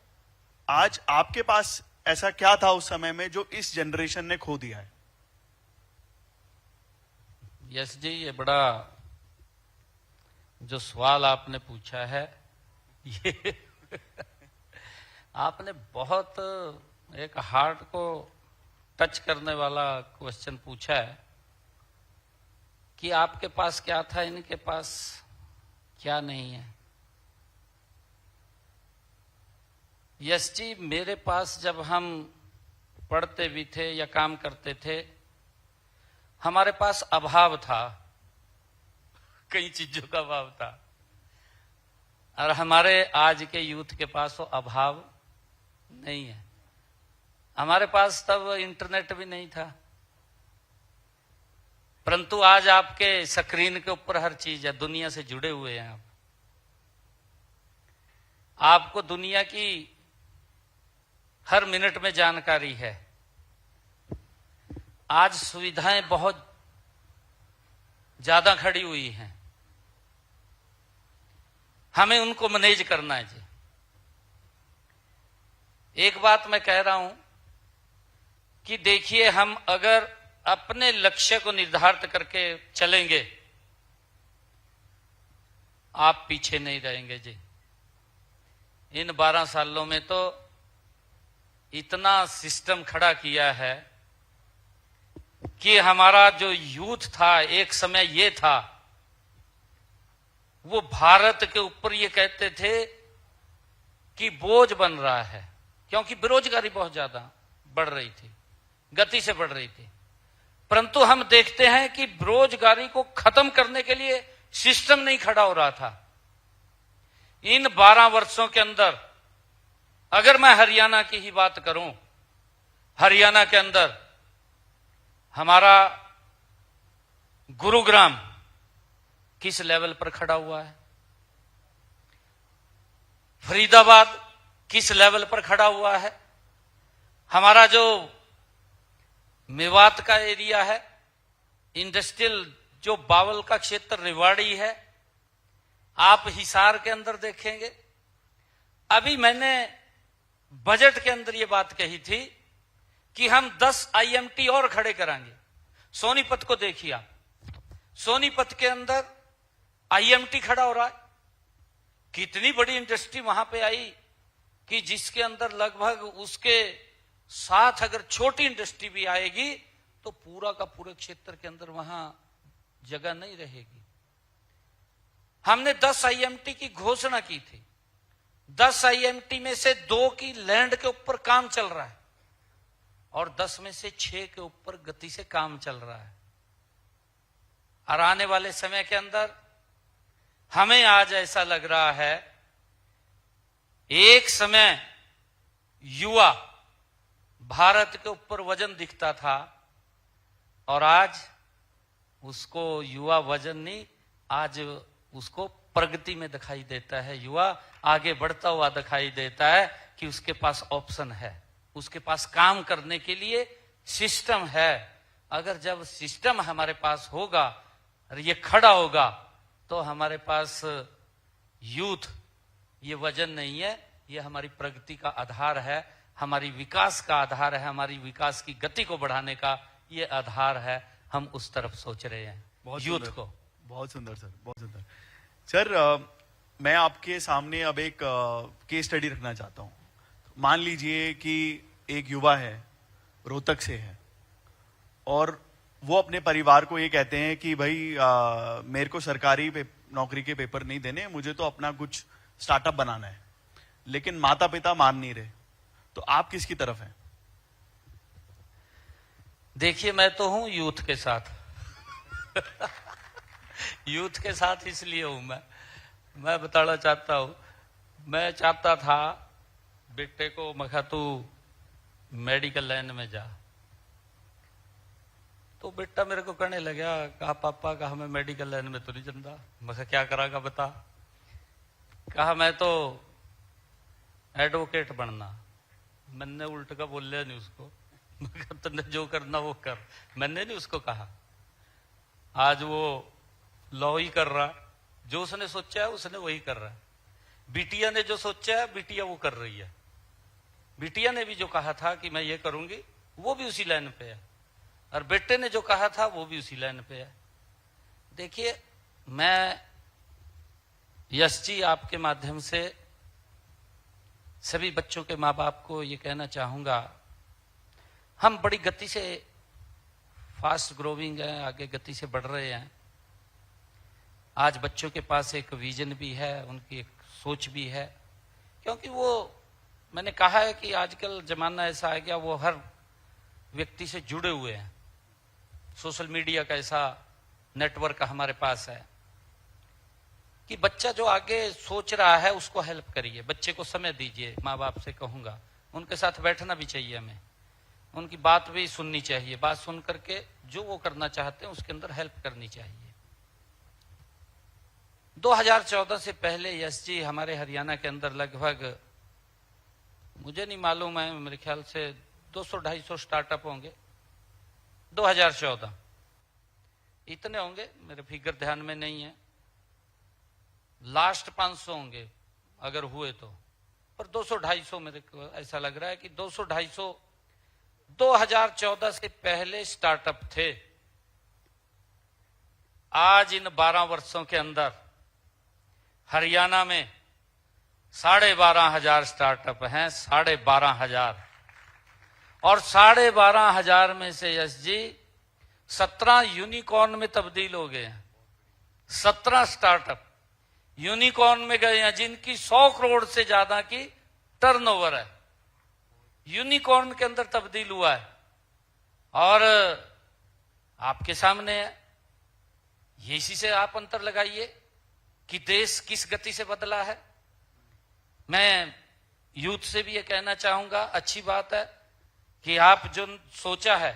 आज आपके पास ऐसा क्या था उस समय में जो इस जनरेशन ने खो दिया है? यस जी, ये बड़ा जो सवाल आपने पूछा है, ये आपने बहुत एक हार्ट को टच करने वाला क्वेश्चन पूछा है कि आपके पास क्या था, इनके पास क्या नहीं है। यस जी, मेरे पास जब हम पढ़ते भी थे या काम करते थे, हमारे पास अभाव था, कई चीजों का अभाव था। और हमारे आज के यूथ के पास वो अभाव नहीं है। हमारे पास तब इंटरनेट भी नहीं था, परंतु आज आपके स्क्रीन के ऊपर हर चीज है, दुनिया से जुड़े हुए हैं आप। आपको दुनिया की हर मिनट में जानकारी है। आज सुविधाएं बहुत ज्यादा खड़ी हुई हैं, हमें उनको मैनेज करना है जी। एक बात मैं कह रहा हूं कि देखिए, हम अगर अपने लक्ष्य को निर्धारित करके चलेंगे, आप पीछे नहीं रहेंगे जी। इन 12 सालों में तो इतना सिस्टम खड़ा किया है कि हमारा जो यूथ था, एक समय ये था, वो भारत के ऊपर ये कहते थे कि बोझ बन रहा है, क्योंकि बेरोजगारी बहुत ज्यादा बढ़ रही थी, गति से बढ़ रही थी। परंतु हम देखते हैं कि बेरोजगारी को खत्म करने के लिए सिस्टम नहीं खड़ा हो रहा था। इन 12 वर्षों के अंदर अगर मैं हरियाणा की ही बात करूं, हरियाणा के अंदर हमारा गुरुग्राम किस लेवल पर खड़ा हुआ है, फरीदाबाद किस लेवल पर खड़ा हुआ है, हमारा जो मेवात का एरिया है, इंडस्ट्रियल जो बावल का क्षेत्र रेवाड़ी है, आप हिसार के अंदर देखेंगे। अभी मैंने बजट के अंदर ये बात कही थी कि हम 10 IMT और खड़े कराएंगे। सोनीपत को देखिए आप, सोनीपत के अंदर IMT खड़ा हो रहा है। कितनी बड़ी इंडस्ट्री वहां पे आई कि जिसके अंदर लगभग उसके साथ अगर छोटी इंडस्ट्री भी आएगी तो पूरा का पूरे क्षेत्र के अंदर वहां जगह नहीं रहेगी। हमने 10 IMT की घोषणा की थी। 10 IMT में से 2 की लैंड के ऊपर काम चल रहा है और 10 में से 6 के ऊपर गति से काम चल रहा है। और आने वाले समय के अंदर हमें आज ऐसा लग रहा है, एक समय युवा भारत के ऊपर वजन दिखता था और आज उसको युवा वजन नहीं, आज उसको प्रगति में दिखाई देता है। युवा आगे बढ़ता हुआ दिखाई देता है कि उसके पास ऑप्शन है, उसके पास काम करने के लिए सिस्टम है। अगर जब सिस्टम हमारे पास होगा और ये खड़ा होगा तो हमारे पास यूथ ये वजन नहीं है, ये हमारी प्रगति का आधार है, हमारी विकास का आधार है, हमारी विकास की गति को बढ़ाने का ये आधार है। हम उस तरफ सोच रहे हैं यूथ को। बहुत सुंदर सर, बहुत सुंदर सर। मैं आपके सामने अब एक केस स्टडी रखना चाहता हूं। मान लीजिए कि एक युवा है, रोहतक से है, और वो अपने परिवार को ये कहते हैं कि भाई मेरे को सरकारी नौकरी के पेपर नहीं देने, मुझे तो अपना कुछ स्टार्टअप बनाना है, लेकिन माता पिता मान नहीं रहे। तो आप किसकी तरफ हैं? देखिए, मैं तो हूं यूथ के साथ। यूथ के साथ इसलिए हूं मैं बताना चाहता हूं, मैं चाहता था बेटे को, मैं तू मेडिकल लाइन में जा। तो बेटा मेरे को कहने लगा, कहा पापा, कहा मैं मेडिकल लाइन में तो नहीं चलता। मैं क्या करागा बता? कहा मैं तो एडवोकेट बनना। मैंने उल्ट का बोल लिया नहीं उसको, तुमने जो करना वो कर, मैंने नहीं उसको कहा। आज वो लॉ ही कर रहा, जो उसने सोचा है उसने वही कर रहा है। बिटिया ने जो सोचा है बिटिया वो कर रही है। बिटिया ने भी जो कहा था कि मैं ये करूंगी, वो भी उसी लाइन पे है, और बेटे ने जो कहा था वो भी उसी लाइन पे है। देखिए, मैं यश जी आपके माध्यम से सभी बच्चों के माँ बाप को ये कहना चाहूंगा, हम बड़ी गति से फास्ट ग्रोविंग है, आगे गति से बढ़ रहे हैं। आज बच्चों के पास एक विजन भी है, उनकी एक सोच भी है, क्योंकि वो, मैंने कहा है कि आजकल जमाना ऐसा आ गया, वो हर व्यक्ति से जुड़े हुए हैं। सोशल मीडिया का ऐसा नेटवर्क हमारे पास है कि बच्चा जो आगे सोच रहा है उसको हेल्प करिए, बच्चे को समय दीजिए। माँ बाप से कहूंगा, उनके साथ बैठना भी चाहिए, हमें उनकी बात भी सुननी चाहिए। बात सुन करके जो वो करना चाहते हैं उसके अंदर हेल्प करनी चाहिए। 2014 से पहले यश जी हमारे हरियाणा के अंदर लगभग, मुझे नहीं मालूम है, मेरे ख्याल से 200-250 स्टार्टअप होंगे। 2014 इतने होंगे, मेरे फिगर ध्यान में नहीं है। लास्ट 500 होंगे अगर हुए तो, पर 200-250 मेरे को ऐसा लग रहा है कि 200-250 2014 से पहले स्टार्टअप थे। आज इन 12 वर्षों के अंदर हरियाणा में 12,500 स्टार्टअप हैं, 12,500। और 12,500 में से यश जी 17 यूनिकॉर्न में तब्दील हो गए हैं। 17 स्टार्टअप यूनिकॉर्न में गए हैं, जिनकी 100 करोड़ से ज्यादा की टर्नओवर है, यूनिकॉर्न के अंदर तब्दील हुआ है। और आपके सामने है, ये इसी से आप अंतर लगाइए कि देश किस गति से बदला है। मैं यूथ से भी ये कहना चाहूंगा, अच्छी बात है कि आप जो सोचा है,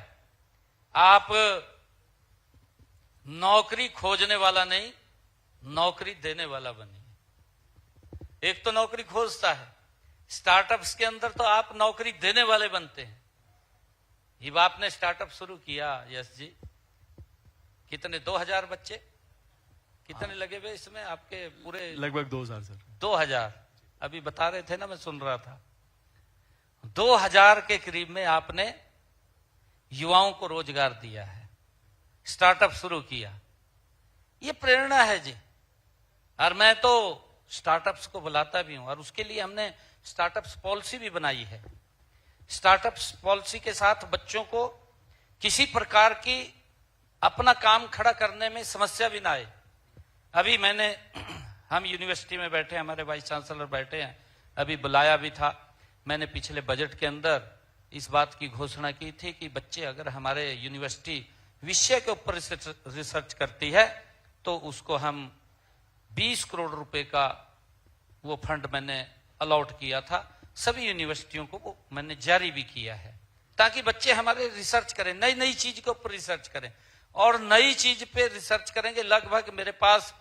आप नौकरी खोजने वाला नहीं, नौकरी देने वाला बनिए। एक तो नौकरी खोजता है, स्टार्टअप्स के अंदर तो आप नौकरी देने वाले बनते हैं। ये आपने स्टार्टअप शुरू किया यश जी, कितने 2000 बच्चे कितने लगे हुए इसमें आपके पूरे? लगभग 2000 सर। 2000 अभी बता रहे थे ना, मैं सुन रहा था। 2000 के करीब में आपने युवाओं को रोजगार दिया है, स्टार्टअप शुरू किया। ये प्रेरणा है जी। और मैं तो स्टार्टअप्स को बुलाता भी हूं, और उसके लिए हमने स्टार्टअप्स पॉलिसी भी बनाई है। स्टार्टअप्स पॉलिसी के साथ बच्चों को किसी प्रकार की अपना काम खड़ा करने में समस्या भी ना आए। अभी हम यूनिवर्सिटी में बैठे, हमारे वाइस चांसलर बैठे हैं, अभी बुलाया भी था। मैंने पिछले बजट के अंदर इस बात की घोषणा की थी कि बच्चे अगर हमारे यूनिवर्सिटी विषय के ऊपर रिसर्च करती है तो उसको हम 20 करोड़ रुपए का वो फंड मैंने अलॉट किया था। सभी यूनिवर्सिटियों को वो मैंने जारी भी किया है ताकि बच्चे हमारे रिसर्च करें, नई नई चीज के ऊपर रिसर्च करें। और नई चीज पे रिसर्च करेंगे, लगभग मेरे पास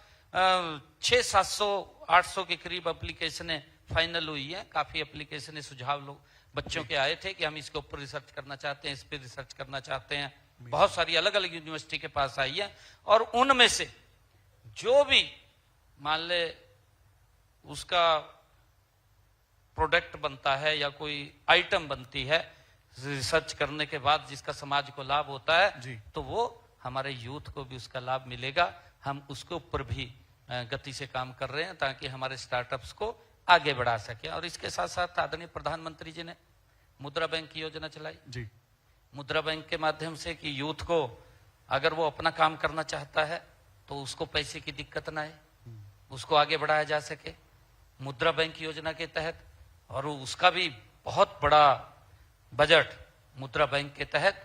600-700-800 के करीब एप्लीकेशनें फाइनल हुई है। काफी एप्लीकेशनें, सुझाव लोग बच्चों के आए थे कि हम इसके ऊपर रिसर्च करना चाहते हैं, इस पे रिसर्च करना चाहते हैं। बहुत सारी अलग अलग यूनिवर्सिटी के पास आई है और उनमें से जो भी मान ले उसका प्रोडक्ट बनता है या कोई आइटम बनती है रिसर्च करने के बाद जिसका समाज को लाभ होता है तो वो हमारे यूथ को भी उसका लाभ मिलेगा। हम उसके ऊपर भी गति से काम कर रहे हैं ताकि हमारे स्टार्टअप्स को आगे बढ़ा सके। और इसके साथ साथ आदरणीय प्रधानमंत्री जी ने मुद्रा बैंक की योजना चलाई जी। मुद्रा बैंक के माध्यम से कि यूथ को अगर वो अपना काम करना चाहता है तो उसको पैसे की दिक्कत ना आए, उसको आगे बढ़ाया जा सके मुद्रा बैंक योजना के तहत। और उसका भी बहुत बड़ा बजट मुद्रा बैंक के तहत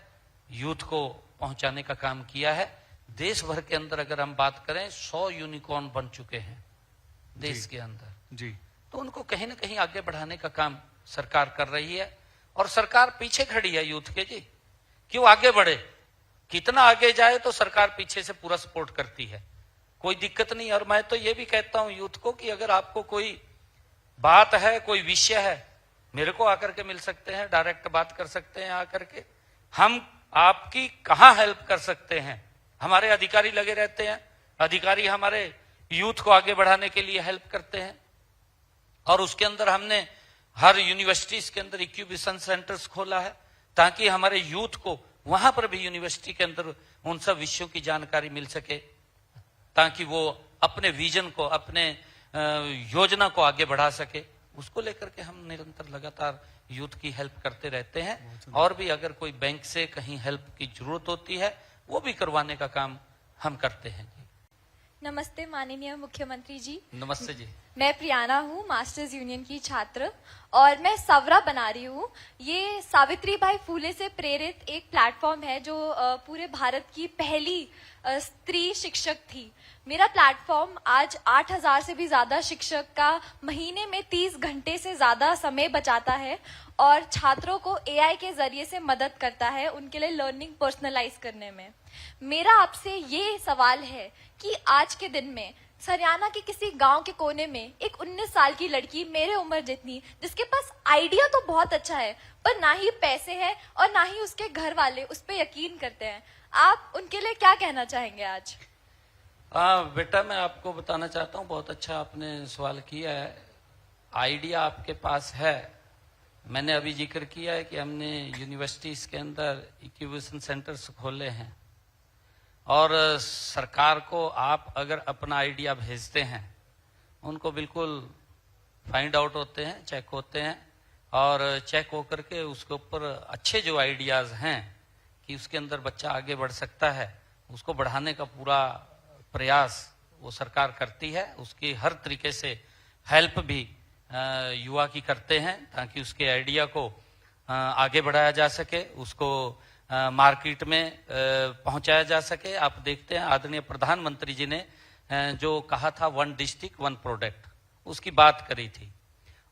यूथ को पहुंचाने का काम किया है। देश भर के अंदर अगर हम बात करें 100 यूनिकॉर्न बन चुके हैं देश के अंदर जी। तो उनको कहीं ना कहीं आगे बढ़ाने का काम सरकार कर रही है और सरकार पीछे खड़ी है यूथ के जी। क्यों आगे बढ़े, कितना आगे जाए तो सरकार पीछे से पूरा सपोर्ट करती है, कोई दिक्कत नहीं। और मैं तो ये भी कहता हूं यूथ को कि अगर आपको कोई बात है, कोई विषय है, मेरे को आकर के मिल सकते हैं, डायरेक्ट बात कर सकते हैं आकर के। हम आपकी कहां हेल्प कर सकते हैं, हमारे अधिकारी लगे रहते हैं, अधिकारी हमारे यूथ को आगे बढ़ाने के लिए हेल्प करते हैं। और उसके अंदर हमने हर यूनिवर्सिटीज के अंदर इंक्यूबेशन सेंटर्स खोला है ताकि हमारे यूथ को वहां पर भी यूनिवर्सिटी के अंदर उन सब विषयों की जानकारी मिल सके ताकि वो अपने विजन को, अपने योजना को आगे बढ़ा सके। उसको लेकर के हम निरंतर लगातार यूथ की हेल्प करते रहते हैं। और भी अगर कोई बैंक से कहीं हेल्प की जरूरत होती है वो भी करवाने का काम हम करते हैं जी। नमस्ते माननीय मुख्यमंत्री जी। नमस्ते जी। मैं प्रियाना हूँ, मास्टर्स यूनियन की छात्र, और मैं सवरा बना रही हूँ। ये सावित्रीबाई फूले से प्रेरित एक प्लेटफॉर्म है जो पूरे भारत की पहली स्त्री शिक्षक थी। मेरा प्लेटफॉर्म आज 8000 से भी ज्यादा शिक्षक का महीने में 30 घंटे से ज्यादा समय बचाता है और छात्रों को एआई के जरिए से मदद करता है उनके लिए लर्निंग पर्सनलाइज करने में। मेरा आपसे ये सवाल है कि आज के दिन में हरियाणा के किसी गांव के कोने में एक 19 साल की लड़की, मेरे उम्र जितनी, जिसके पास आइडिया तो बहुत अच्छा है पर ना ही पैसे है और ना ही उसके घर वाले उस पर यकीन करते हैं, आप उनके लिए क्या कहना चाहेंगे आज? बेटा मैं आपको बताना चाहता हूँ, बहुत अच्छा आपने सवाल किया है। आइडिया आपके पास है, मैंने अभी जिक्र किया है कि हमने यूनिवर्सिटीज के अंदर इंक्यूबेशन सेंटर्स खोले हैं और सरकार को आप अगर अपना आइडिया भेजते हैं उनको बिल्कुल फाइंड आउट होते हैं, चेक होते हैं और चेक होकर के उसके ऊपर अच्छे जो आइडियाज हैं कि उसके अंदर बच्चा आगे बढ़ सकता है उसको बढ़ाने का पूरा प्रयास वो सरकार करती है। उसकी हर तरीके से हेल्प भी युवा की करते हैं ताकि उसके आइडिया को आगे बढ़ाया जा सके, उसको मार्केट में पहुंचाया जा सके। आप देखते हैं आदरणीय प्रधानमंत्री जी ने जो कहा था 1 डिस्ट्रिक्ट 1 प्रोडक्ट, उसकी बात करी थी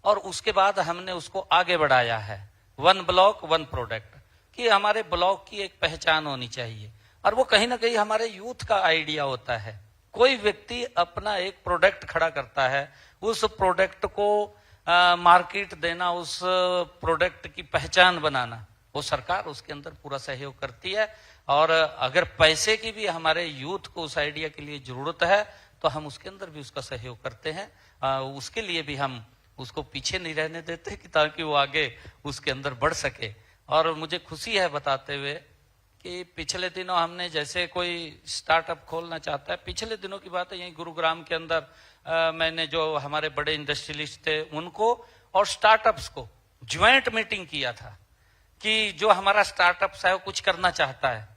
और उसके बाद हमने उसको आगे बढ़ाया है 1 ब्लॉक 1 प्रोडक्ट, कि हमारे ब्लॉक की एक पहचान होनी चाहिए और वो कहीं ना कहीं हमारे यूथ का आइडिया होता है। कोई व्यक्ति अपना एक प्रोडक्ट खड़ा करता है, उस प्रोडक्ट को मार्केट देना, उस प्रोडक्ट की पहचान बनाना, वो सरकार उसके अंदर पूरा सहयोग करती है। और अगर पैसे की भी हमारे यूथ को उस आइडिया के लिए जरूरत है तो हम उसके अंदर भी उसका सहयोग करते हैं। उसके लिए भी हम उसको पीछे नहीं रहने देते कि ताकि वो आगे उसके अंदर बढ़ सके। और मुझे खुशी है बताते हुए कि पिछले दिनों हमने, जैसे कोई स्टार्टअप खोलना चाहता है, पिछले दिनों की बात है, यहीं गुरुग्राम के अंदर मैंने जो हमारे बड़े इंडस्ट्रियलिस्ट थे उनको और स्टार्टअप्स को ज्वाइंट मीटिंग किया था कि जो हमारा स्टार्टअप्स है वो कुछ करना चाहता है,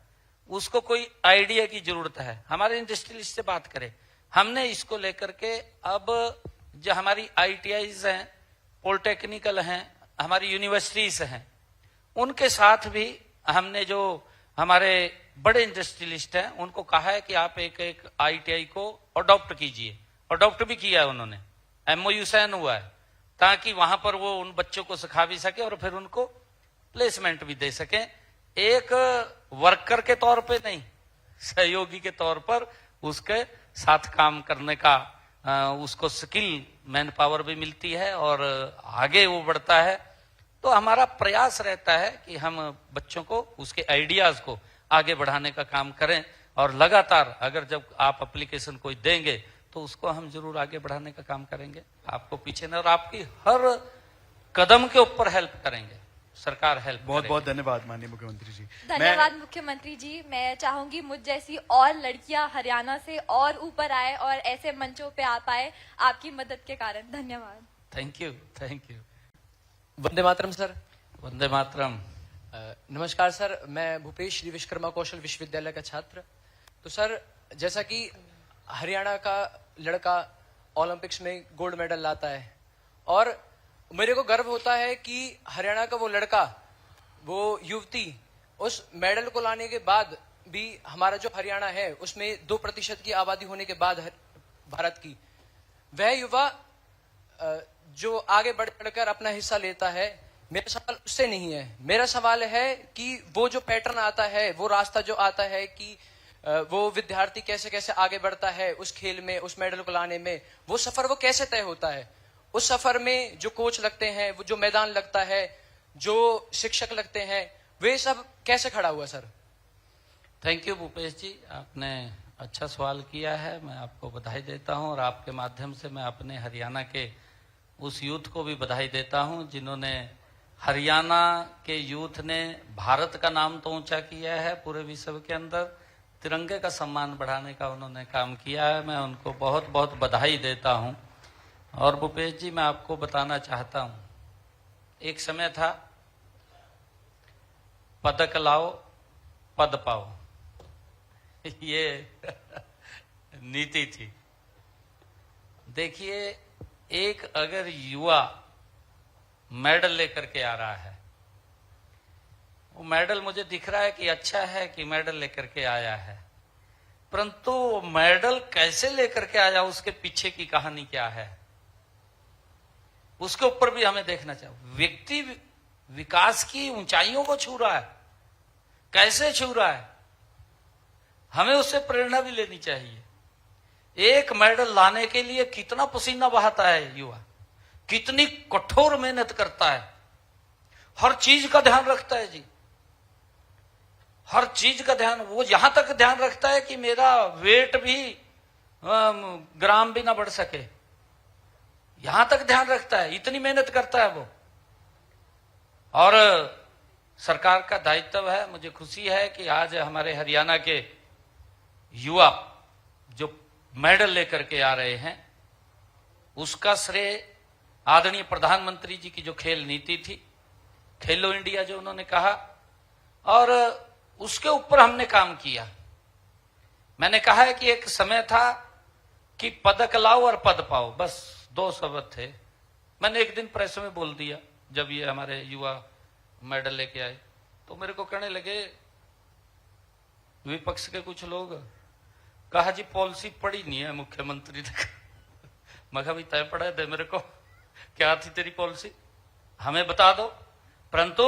उसको कोई आइडिया की जरूरत है, हमारे इंडस्ट्रियलिस्ट से बात करें। हमने इसको लेकर के अब जो हमारी ITIs हैं, पॉलिटेक्निकल हैं, हमारी यूनिवर्सिटीज हैं, उनके साथ भी हमने जो हमारे बड़े इंडस्ट्रियलिस्ट हैं उनको कहा है कि आप एक एक ITI को अडॉप्ट कीजिए। अडॉप्ट भी किया है उन्होंने, MOU साइन हुआ है, ताकि वहां पर वो उन बच्चों को सिखा भी सके और फिर उनको प्लेसमेंट भी दे सके, एक वर्कर के तौर पे नहीं, सहयोगी के तौर पर उसके साथ काम करने का उसको स्किल मैन पावर भी मिलती है और आगे वो बढ़ता है। तो हमारा प्रयास रहता है कि हम बच्चों को उसके आइडियाज को आगे बढ़ाने का काम करें और लगातार अगर जब आप एप्लीकेशन कोई देंगे तो उसको हम जरूर आगे बढ़ाने का काम करेंगे, आपको पीछे नहीं और आपकी हर कदम के ऊपर हेल्प करेंगे, सरकार हेल्प बहुत बहुत धन्यवाद माननीय मुख्यमंत्री जी। धन्यवाद मुख्यमंत्री जी। मैं चाहूंगी मुझ जैसी और लड़कियां हरियाणा से और ऊपर आए और ऐसे मंचों पे आ पाए आपकी मदद के कारण। धन्यवाद। Thank you, thank you. Vande Mataram sir. Vande Mataram. नमस्कार सर, मैं भूपेश श्री विश्वकर्मा कौशल विश्वविद्यालय का छात्र। तो सर, जैसा कि हरियाणा का लड़का ओलंपिक्स में गोल्ड मेडल लाता है और मेरे को गर्व होता है कि हरियाणा का वो लड़का, वो युवती उस मेडल को लाने के बाद भी हमारा जो हरियाणा है उसमें 2% की आबादी होने के बाद भारत की, वह युवा जो आगे बढ़कर अपना हिस्सा लेता है। मेरा सवाल उससे नहीं है, मेरा सवाल है कि वो जो पैटर्न आता है, वो रास्ता जो आता है कि वो विद्यार्थी कैसे कैसे आगे बढ़ता है उस खेल में, उस मेडल को लाने में, वो सफर वो कैसे तय होता है। उस सफर में जो कोच लगते हैं, वो जो मैदान लगता है, जो शिक्षक लगते हैं, वे सब कैसे खड़ा हुआ सर? थैंक यू भूपेश जी, आपने अच्छा सवाल किया है, मैं आपको बधाई देता हूं और आपके माध्यम से मैं अपने हरियाणा के उस यूथ को भी बधाई देता हूं जिन्होंने, हरियाणा के यूथ ने भारत का नाम तो ऊंचा किया है पूरे विश्व के अंदर, तिरंगे का सम्मान बढ़ाने का उन्होंने काम किया है, मैं उनको बहुत बहुत बधाई देता हूं। और भूपेश जी, मैं आपको बताना चाहता हूं, एक समय था पदक लाओ पद पाओ, ये नीति थी। देखिए, एक अगर युवा मेडल लेकर के आ रहा है, वो मेडल मुझे दिख रहा है कि अच्छा है कि मेडल लेकर के आया है, परंतु मेडल कैसे लेकर के आया, उसके पीछे की कहानी क्या है, उसके ऊपर भी हमें देखना चाहिए। व्यक्ति विकास की ऊंचाइयों को छू रहा है, कैसे छू रहा है, हमें उससे प्रेरणा भी लेनी चाहिए। एक मेडल लाने के लिए कितना पसीना बहाता है युवा, कितनी कठोर मेहनत करता है, हर चीज का ध्यान रखता है जी, हर चीज का ध्यान, वो यहां तक ध्यान रखता है कि मेरा वेट भी ग्राम भी ना बढ़ सके, यहां तक ध्यान रखता है, इतनी मेहनत करता है वो। और सरकार का दायित्व है, मुझे खुशी है कि आज हमारे हरियाणा के युवा जो मेडल लेकर के आ रहे हैं, उसका श्रेय आदरणीय प्रधानमंत्री जी की जो खेल नीति थी, खेलो इंडिया जो उन्होंने कहा, और उसके ऊपर हमने काम किया। मैंने कहा है कि एक समय था कि पदक लाओ और पद पाओ, बस 2 शब्द थे। मैंने एक दिन प्रेस में बोल दिया जब ये हमारे युवा मेडल लेके आए, तो मेरे को कहने लगे विपक्ष के कुछ लोग, कहा जी पॉलिसी पड़ी नहीं है मुख्यमंत्री तक। मैं कहा भाई तय पड़ा दे मेरे को, क्या थी तेरी पॉलिसी, हमें बता दो। परंतु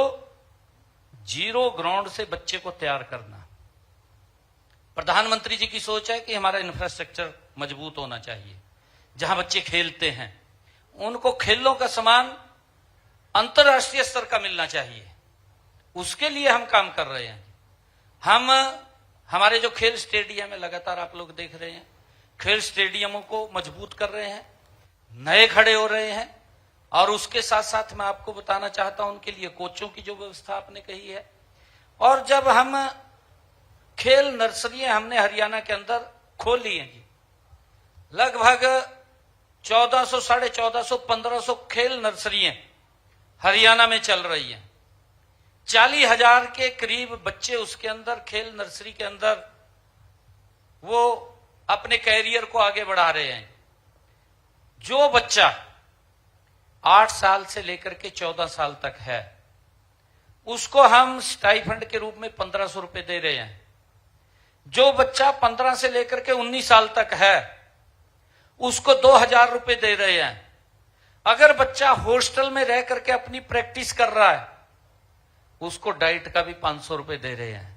0 ग्राउंड से बच्चे को तैयार करना, प्रधानमंत्री जी की सोच है कि हमारा इंफ्रास्ट्रक्चर मजबूत होना चाहिए, जहां बच्चे खेलते हैं उनको खेलों का सामान अंतरराष्ट्रीय स्तर का मिलना चाहिए, उसके लिए हम काम कर रहे हैं। हम हमारे जो खेल स्टेडियम है, लगातार आप लोग देख रहे हैं, खेल स्टेडियमों को मजबूत कर रहे हैं, नए खड़े हो रहे हैं, और उसके साथ साथ मैं आपको बताना चाहता हूं उनके लिए कोचों की जो व्यवस्था आपने कही है। और जब हम खेल नर्सरियां हमने हरियाणा के अंदर खोली हैं जी, लगभग 1400, 1450, 1500 खेल नर्सरियां हरियाणा में चल रही हैं। 40,000 के करीब बच्चे उसके अंदर, खेल नर्सरी के अंदर, वो अपने कैरियर को आगे बढ़ा रहे हैं। जो बच्चा 8 साल से लेकर के 14 साल तक है, उसको हम स्टाइफंड के रूप में 1500 रुपए दे रहे हैं। जो बच्चा 15 से लेकर के 19 साल तक है उसको 2000 रुपए दे रहे हैं। अगर बच्चा हॉस्टल में रह करके अपनी प्रैक्टिस कर रहा है उसको डाइट का भी 500 रुपए दे रहे हैं।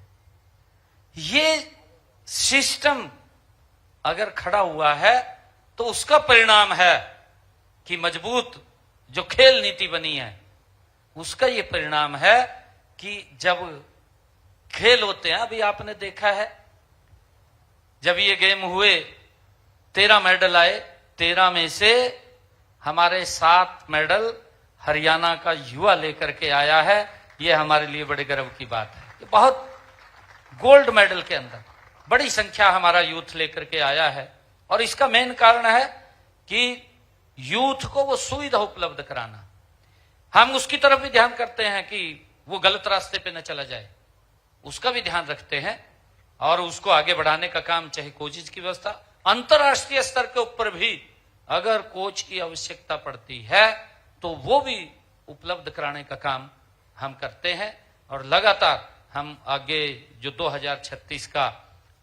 ये सिस्टम अगर खड़ा हुआ है तो उसका परिणाम है कि मजबूत जो खेल नीति बनी है उसका ये परिणाम है कि जब खेल होते हैं, अभी आपने देखा है जब ये गेम हुए 13 मेडल आए, 13 में से हमारे 7 मेडल हरियाणा का युवा लेकर के आया है। ये हमारे लिए बड़े गर्व की बात है। ये बहुत गोल्ड मेडल के अंदर बड़ी संख्या हमारा यूथ लेकर के आया है और इसका मेन कारण है कि यूथ को वो सुविधा उपलब्ध कराना। हम उसकी तरफ भी ध्यान करते हैं कि वो गलत रास्ते पे न चला जाए, उसका भी ध्यान रखते हैं और उसको आगे बढ़ाने का काम, चाहे कोचेज की व्यवस्था, अंतर्राष्ट्रीय स्तर के ऊपर भी अगर कोच की आवश्यकता पड़ती है तो वो भी उपलब्ध कराने का काम हम करते हैं। और लगातार हम आगे जो 2036 का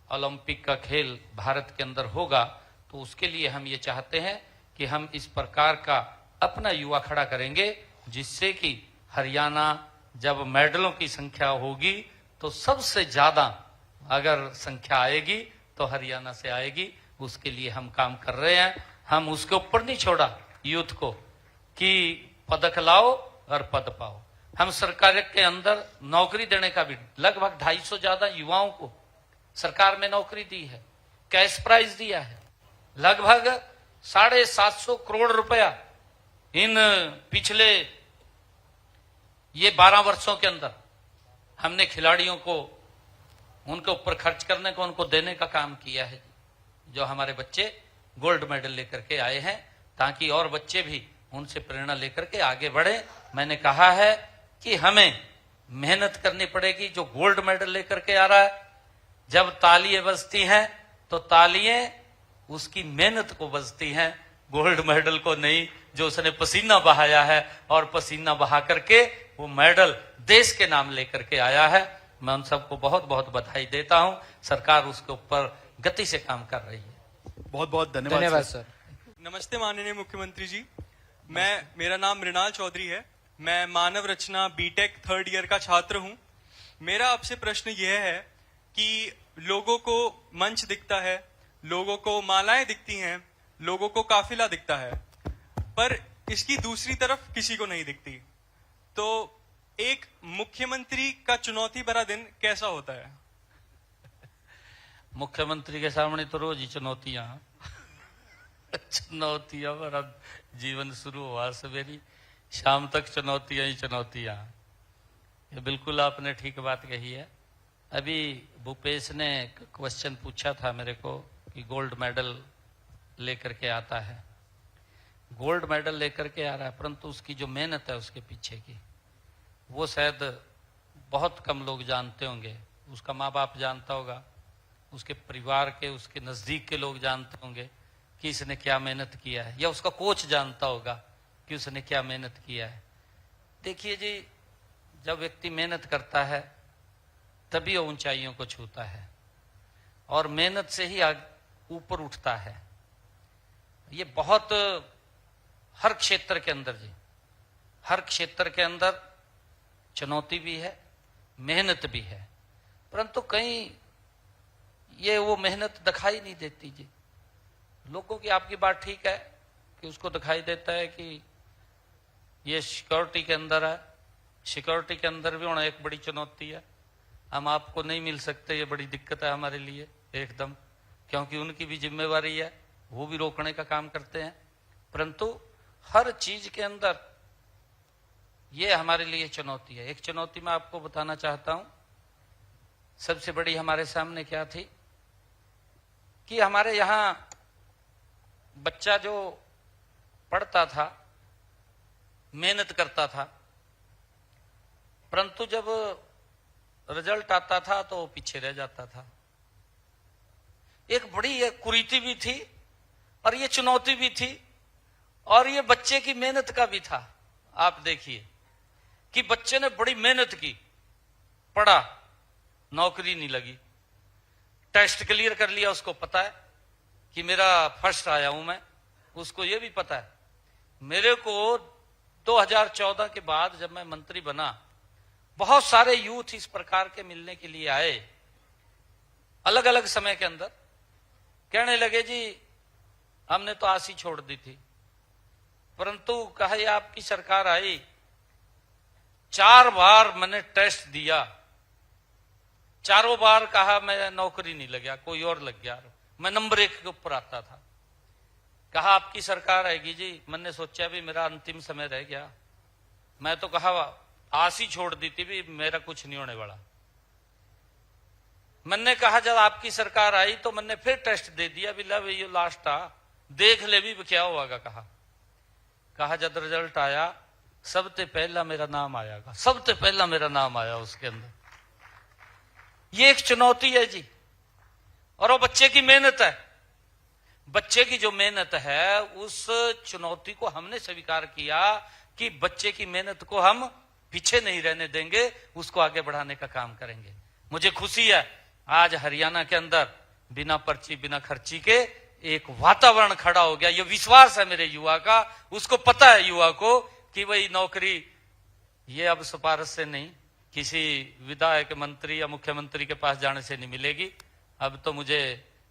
ओलंपिक का खेल भारत के अंदर होगा तो उसके लिए हम ये चाहते हैं कि हम इस प्रकार का अपना युवा खड़ा करेंगे जिससे कि हरियाणा जब मेडलों की संख्या होगी तो सबसे ज्यादा अगर संख्या आएगी तो हरियाणा से आएगी। उसके लिए हम काम कर रहे हैं। हम उसके ऊपर नहीं छोड़ा यूथ को कि पदक लाओ और पद पाओ। हम सरकार के अंदर नौकरी देने का भी लगभग 250 ज्यादा युवाओं को सरकार में नौकरी दी है, कैश प्राइज दिया है। लगभग 750 करोड़ रुपया इन पिछले ये 12 वर्षों के अंदर हमने खिलाड़ियों को उनके ऊपर खर्च करने को, उनको देने का काम किया है, जो हमारे बच्चे गोल्ड मेडल लेकर के आए हैं, ताकि और बच्चे भी उनसे प्रेरणा लेकर के आगे बढ़े। मैंने कहा है कि हमें मेहनत करनी पड़ेगी। जो गोल्ड मेडल लेकर के आ रहा है, जब तालियां बजती हैं तो तालियां उसकी मेहनत को बजती हैं, गोल्ड मेडल को नहीं, जो उसने पसीना बहाया है और पसीना बहा करके वो मेडल देश के नाम लेकर के आया है। मैं उन सबको बहुत बहुत बधाई देता हूं। सरकार उसके ऊपर गति से काम कर रही है। बहुत बहुत धन्यवाद, धन्यवाद सर। नमस्ते माननीय मुख्यमंत्री जी, मेरा नाम मृणाल चौधरी है। मैं मानव रचना बीटेक 3rd ईयर का छात्र हूं। मेरा आपसे प्रश्न यह है कि लोगों को मंच दिखता है, लोगों को मालाएं दिखती हैं, लोगों को काफिला दिखता है, पर इसकी दूसरी तरफ किसी को नहीं दिखती। तो एक मुख्यमंत्री का चुनौती भरा दिन कैसा होता है? मुख्यमंत्री के सामने तो रोज ही चुनौतियां चुनौतियां भरा जीवन शुरू हुआ, सवेरी शाम तक चुनौतियां ही चुनौतियां। ये बिल्कुल आपने ठीक बात कही है। अभी भूपेश ने क्वेश्चन पूछा था मेरे को कि गोल्ड मेडल लेकर के आता है, गोल्ड मेडल लेकर के आ रहा है, परंतु उसकी जो मेहनत है उसके पीछे की वो शायद बहुत कम लोग जानते होंगे। उसका माँ बाप जानता होगा, उसके परिवार के, उसके नजदीक के लोग जानते होंगे कि इसने क्या मेहनत किया है, या उसका कोच जानता होगा कि उसने क्या मेहनत किया है। देखिए जी, जब व्यक्ति मेहनत करता है तभी वो ऊंचाइयों को छूता है और मेहनत से ही ऊपर उठता है। ये बहुत हर क्षेत्र के अंदर जी, हर क्षेत्र के अंदर चुनौती भी है, मेहनत भी है, परंतु कहीं ये वो मेहनत दिखाई नहीं देती जी लोगों की। आपकी बात ठीक है कि उसको दिखाई देता है कि ये सिक्योरिटी के अंदर है, सिक्योरिटी के अंदर भी होना एक बड़ी चुनौती है। हम आपको नहीं मिल सकते, ये बड़ी दिक्कत है हमारे लिए एकदम, क्योंकि उनकी भी जिम्मेवारी है, वो भी रोकने का काम करते हैं। परंतु हर चीज के अंदर ये हमारे लिए चुनौती है। एक चुनौती मैं आपको बताना चाहता हूं, सबसे बड़ी हमारे सामने क्या थी कि हमारे यहां बच्चा जो पढ़ता था, मेहनत करता था, परंतु जब रिजल्ट आता था तो पीछे रह जाता था। एक बड़ी एक कुरीति भी थी और ये चुनौती भी थी और ये बच्चे की मेहनत का भी था। आप देखिए कि बच्चे ने बड़ी मेहनत की, पढ़ा, नौकरी नहीं लगी, टेस्ट क्लियर कर लिया, उसको पता है कि मेरा फर्स्ट आया हूं मैं, उसको ये भी पता है। मेरे को 2014 के बाद जब मैं मंत्री बना, बहुत सारे यूथ इस प्रकार के मिलने के लिए आए, अलग अलग समय के अंदर, कहने लगे जी हमने तो आस ही छोड़ दी थी, परंतु कहा ये आपकी सरकार आई, 4 बार मैंने टेस्ट दिया, चारों बार कहा मैं नौकरी नहीं लग गया, कोई और लग गया, मैं नंबर 1 के ऊपर आता था। कहा आपकी सरकार आएगी जी, मैंने सोचा भी मेरा अंतिम समय रह गया, मैं तो कहा आस ही छोड़ दी थी भी मेरा कुछ नहीं होने वाला। मैंने कहा जब आपकी सरकार आई तो मैंने फिर टेस्ट दे दिया, भी लब ये लास्ट आ, देख ले भी क्या होगा। कहा जब रिजल्ट आया सबसे पहला मेरा नाम आया, सबसे पहला मेरा नाम आया उसके अंदर। ये एक चुनौती है जी, और वो बच्चे की मेहनत है। बच्चे की जो मेहनत है उस चुनौती को हमने स्वीकार किया कि बच्चे की मेहनत को हम पीछे नहीं रहने देंगे, उसको आगे बढ़ाने का काम करेंगे। मुझे खुशी है आज हरियाणा के अंदर बिना पर्ची बिना खर्ची के एक वातावरण खड़ा हो गया। ये विश्वास है मेरे युवा का, उसको पता है युवा को कि वही नौकरी ये अब सिफारिश से नहीं, किसी विधायक मंत्री या मुख्यमंत्री के पास जाने से नहीं मिलेगी, अब तो मुझे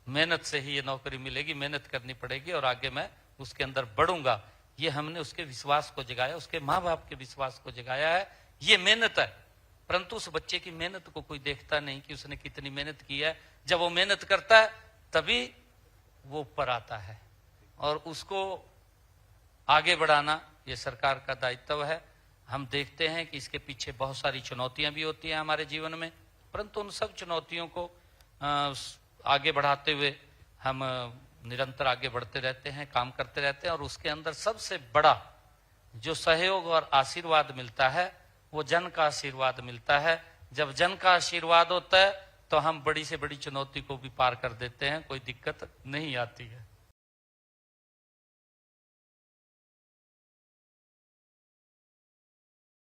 मेहनत से ही ये नौकरी मिलेगी, मेहनत करनी पड़ेगी और आगे मैं उसके अंदर बढ़ूंगा। ये हमने उसके विश्वास को जगाया, उसके माँ बाप के विश्वास को जगाया है। ये मेहनत है, परंतु उस बच्चे की मेहनत को कोई देखता नहीं कि उसने कितनी मेहनत की है। जब वो मेहनत करता है तभी वो ऊपर आता है, और उसको आगे बढ़ाना ये सरकार का दायित्व है। हम देखते हैं कि इसके पीछे बहुत सारी चुनौतियां भी होती हैं हमारे जीवन में, परंतु उन सब चुनौतियों को आगे बढ़ाते हुए हम निरंतर आगे बढ़ते रहते हैं, काम करते रहते हैं। और उसके अंदर सबसे बड़ा जो सहयोग और आशीर्वाद मिलता है वो जन का आशीर्वाद मिलता है। जब जन का आशीर्वाद होता है तो हम बड़ी से बड़ी चुनौती को भी पार कर देते हैं, कोई दिक्कत नहीं आती है।